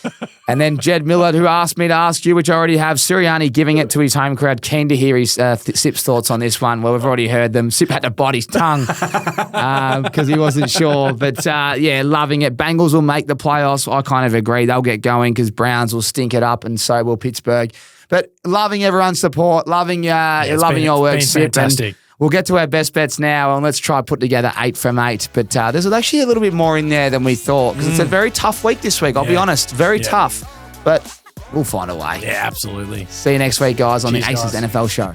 And then Jed Millard, who asked me to ask you, which I already have, Sirianni giving it to his home crowd. Keen to hear his Sip's thoughts on this one. Well, we've already heard them. Sip had to bite his tongue because he wasn't sure. But loving it. Bengals will make the playoffs. I kind of agree. They'll get going because Browns will stink it up and so will Pittsburgh. But loving everyone's support, loving your work, Sip. Fantastic. We'll get to our best bets now and let's try put together 8 from 8. But there's actually a little bit more in there than we thought because it's a very tough week this week. I'll be honest, very tough. But we'll find a way. Yeah, absolutely. See you next week, guys, on the Aces NFL Show.